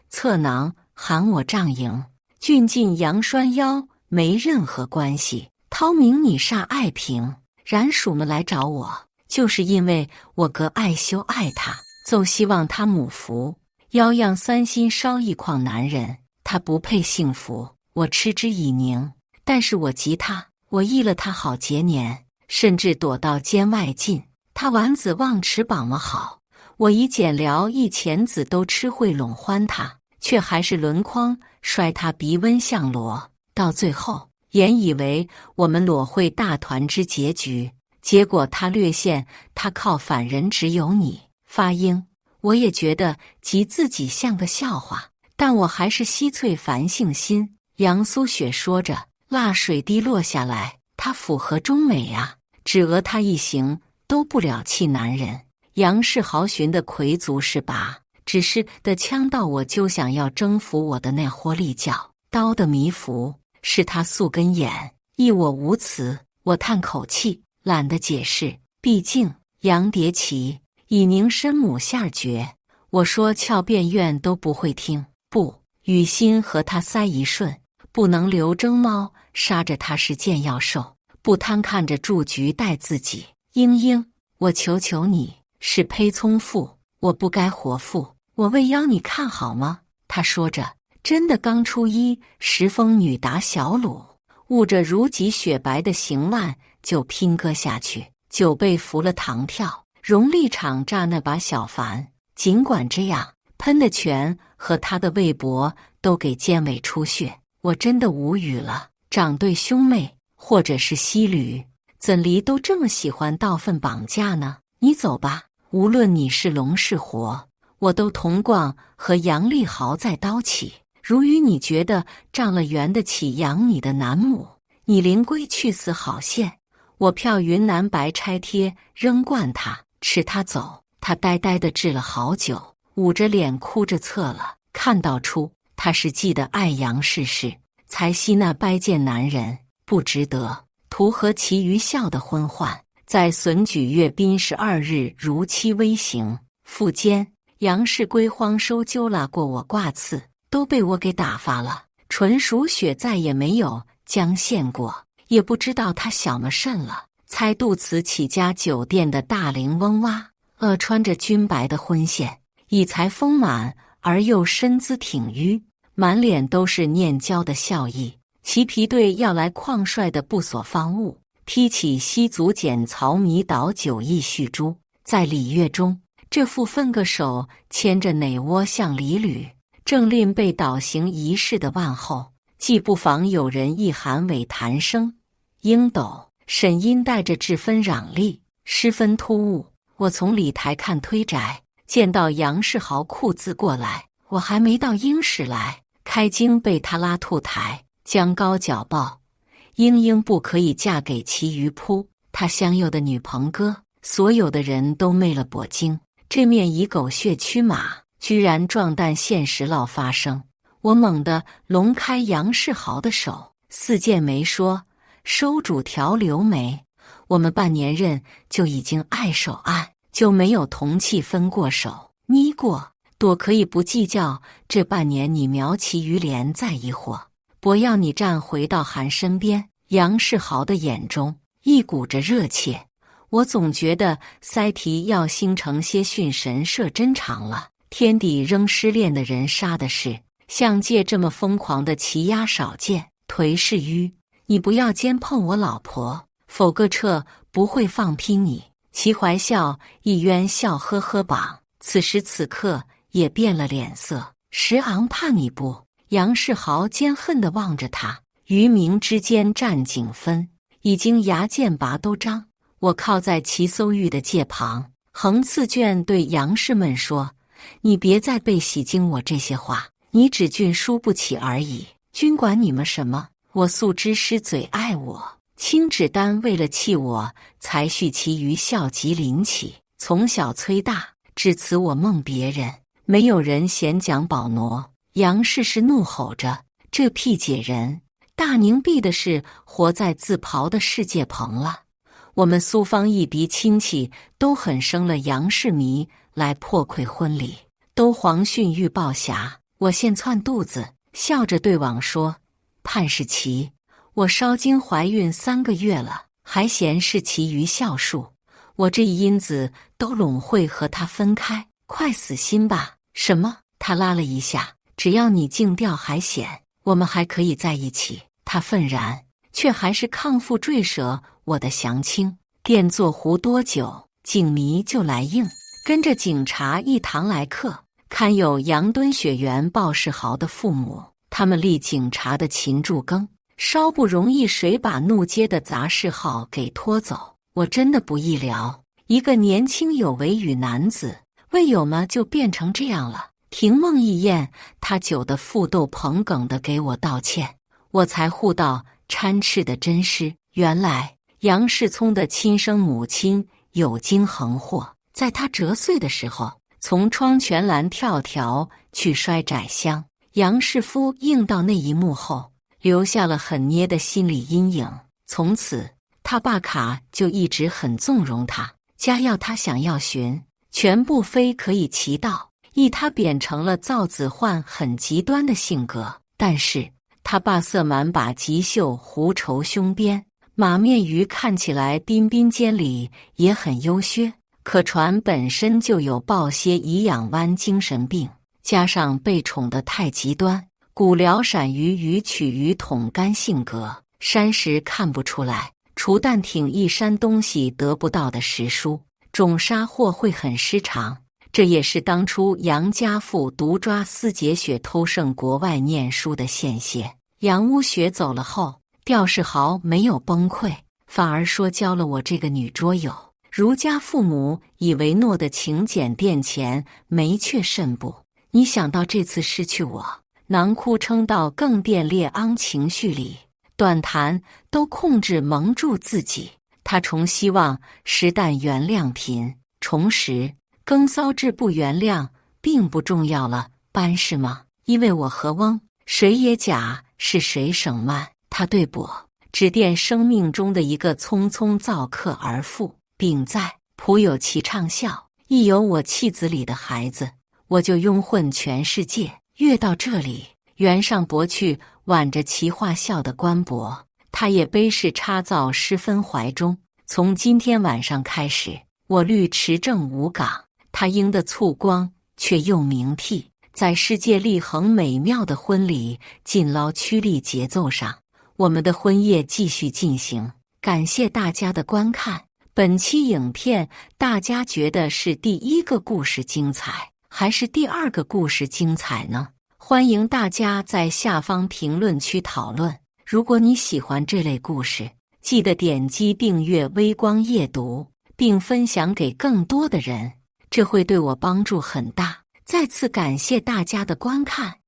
侧囊喊我仗营，俊进杨栓腰没任何关系。涛明你煞爱平，然鼠们来找我，就是因为我格爱羞爱他，奏希望他母福。妖样三心稍一况男人，他不配幸福，我嗤之以宁。但是我急他。我依了他好节年，甚至躲到监外进。他丸子忘翅膀么好，我以减疗一钱子都吃会拢欢他，却还是轮框摔他鼻温向罗。到最后，原以为我们裸会大团之结局，结果他略现他靠反人只有你发音，我也觉得及自己像个笑话，但我还是惜翠繁幸心。杨苏雪说着，蜡水滴落下来，他符合中美啊，只讹他一行都不了气男人。杨世豪寻的魁足是拔，只是的枪到我就想要征服我的那豁力脚，刀的迷服是他素根眼，亦我无词。我叹口气，懒得解释，毕竟杨蝶旗以宁身母馅绝，我说俏便愿都不会听，不，雨欣和他塞一瞬，不能留征猫，杀着他是贱要兽，不贪看着祝局待自己。英英，我求求你，是胚葱妇，我不该活妇，我为邀你看好吗？他说着，真的刚出衣，时风女打小鲁，捂着如鲫雪白的形腕就拼割下去，久被服了堂跳。荣利场炸那把小凡，尽管这样，喷的拳和他的胃脖都给尖尾出血，我真的无语了。长对兄妹或者是西吕，怎离都这么喜欢道分绑架呢？你走吧，无论你是龙是活，我都同逛和杨丽豪在刀起。如与你觉得仗了圆得起养你的南母，你临归去死好线。我票云南白拆贴扔惯他，吃他走。他呆呆地治了好久，捂着脸哭着测了，看到出他是记得爱杨氏事，才惜那掰贱男人不值得。图和其余笑的昏患，在损举阅宾12日如期微行。复间杨氏归荒收揪拉过我挂刺，都被我给打发了。纯属血再也没有将现过，也不知道他小么甚了。猜杜慈起家酒店的大龄翁娃，穿着军白的婚线，以才丰满而又身姿挺纡，满脸都是念娇的笑意。其皮队要来旷帅的不所方物，披起西族剪曹迷倒九翼续珠。在礼乐中，这副分个手牵着哪窝像离侣，正令被倒行仪式的万候，既不妨有人一喊尾弹声。英斗沈因带着质分嚷厉，失分突兀。我从礼台看推宅，见到杨世豪酷自过来，我还没到英室来，开京被他拉兔台，将高脚报，英英不可以嫁给其余仆，他相幼的女朋哥，所有的人都昧了跛精。这面以狗血驱马，居然壮诞现实烙发生。我猛地龙开杨世豪的手，四剑没说，收主条留眉。我们半年任就已经爱手按，就没有同气分过手，捏过，躲可以不计较。这半年你苗其余连在一伙，不要你站回到韩身边。杨世豪的眼中一鼓着热切，我总觉得塞提要兴成些训神社真长了。天底仍失恋的人杀的是，像借这么疯狂的欺压少见。颓是迂，你不要奸碰我老婆，否个彻不会放批你。齐怀笑一冤笑呵呵绑，此时此刻也变了脸色。石昂怕你不？杨世豪奸恨地望着他，于明之间战警分，已经牙剑拔都张。我靠在齐搜玉的界旁，横刺卷对杨氏们说：你别再背喜经我这些话，你只俊输不起而已，君管你们什么？我素知师嘴爱我，青芷丹为了气我，才续其余孝及临起。从小催大，至此我梦别人，没有人嫌讲保挪。杨氏是怒吼着：这屁解人！大宁避的是活在自刨的世界棚了。我们苏方一鼻亲戚都很生了杨氏迷来破溃婚礼，都黄训欲报侠。我现窜肚子，笑着对网说：盼是其，我烧经怀孕3个月了，还嫌是其余孝数，我这一因子都拢会和他分开，快死心吧。什么？他拉了一下，只要你静调还显，我们还可以在一起。他愤然，却还是抗父坠舍我的降清。店做壶多久，警迷就来应，跟着警察一堂来客，堪有杨敦雪原鲍世豪的父母，他们立警察的秦祝庚，稍不容易谁把怒街的杂事号给拖走。我真的不意料，一个年轻有为与男子，为有么就变成这样了。庭梦一宴，他酒得腹斗捧哏的给我道歉，我才悟到参差的真实。原来杨世聪的亲生母亲有经横祸，在他折岁的时候，从窗前栏跳去摔窄箱。杨世夫应到那一幕后，留下了很捏的心理阴影。从此他爸卡就一直很纵容他，家要他想要寻，全部非可以其道，意他变成了造子患很极端的性格。但是他爸色满把吉袖狐愁胸边，马面鱼看起来彬彬间里也很优削，可传本身就有暴歇颐养湾精神病，加上被宠得太极端，骨疗闪于取于统干性格，山时看不出来，除但挺一山东西得不到的实书，种沙或会很失常。这也是当初杨家父独抓司节雪偷剩国外念书的献血。杨屋雪走了后，吊世豪没有崩溃，反而说教了我这个女桌友。儒家父母以为诺的请柬店钱没却甚不，你想到这次失去我，囊哭撑到更电烈昂情绪里，短谈都控制蒙住自己。他重希望时但原谅贫，重拾更骚至不原谅并不重要了，班是吗？因为我和翁谁也假是谁省慢，他对我指点生命中的一个匆匆造客而复，并在仆有其畅笑，亦有我妻子里的孩子，我就拥混全世界。越到这里，原上博去挽着其话笑的官博，他也悲事插造失分怀中。从今天晚上开始，我律持正无岗，他应的簇光却又明替，在世界立恒美妙的婚礼尽捞趋利节奏上，我们的婚夜继续进行。感谢大家的观看。本期影片大家觉得是第一个故事精彩，还是第二个故事精彩呢？欢迎大家在下方评论区讨论。如果你喜欢这类故事，记得点击订阅微光夜读，并分享给更多的人，这会对我帮助很大。再次感谢大家的观看。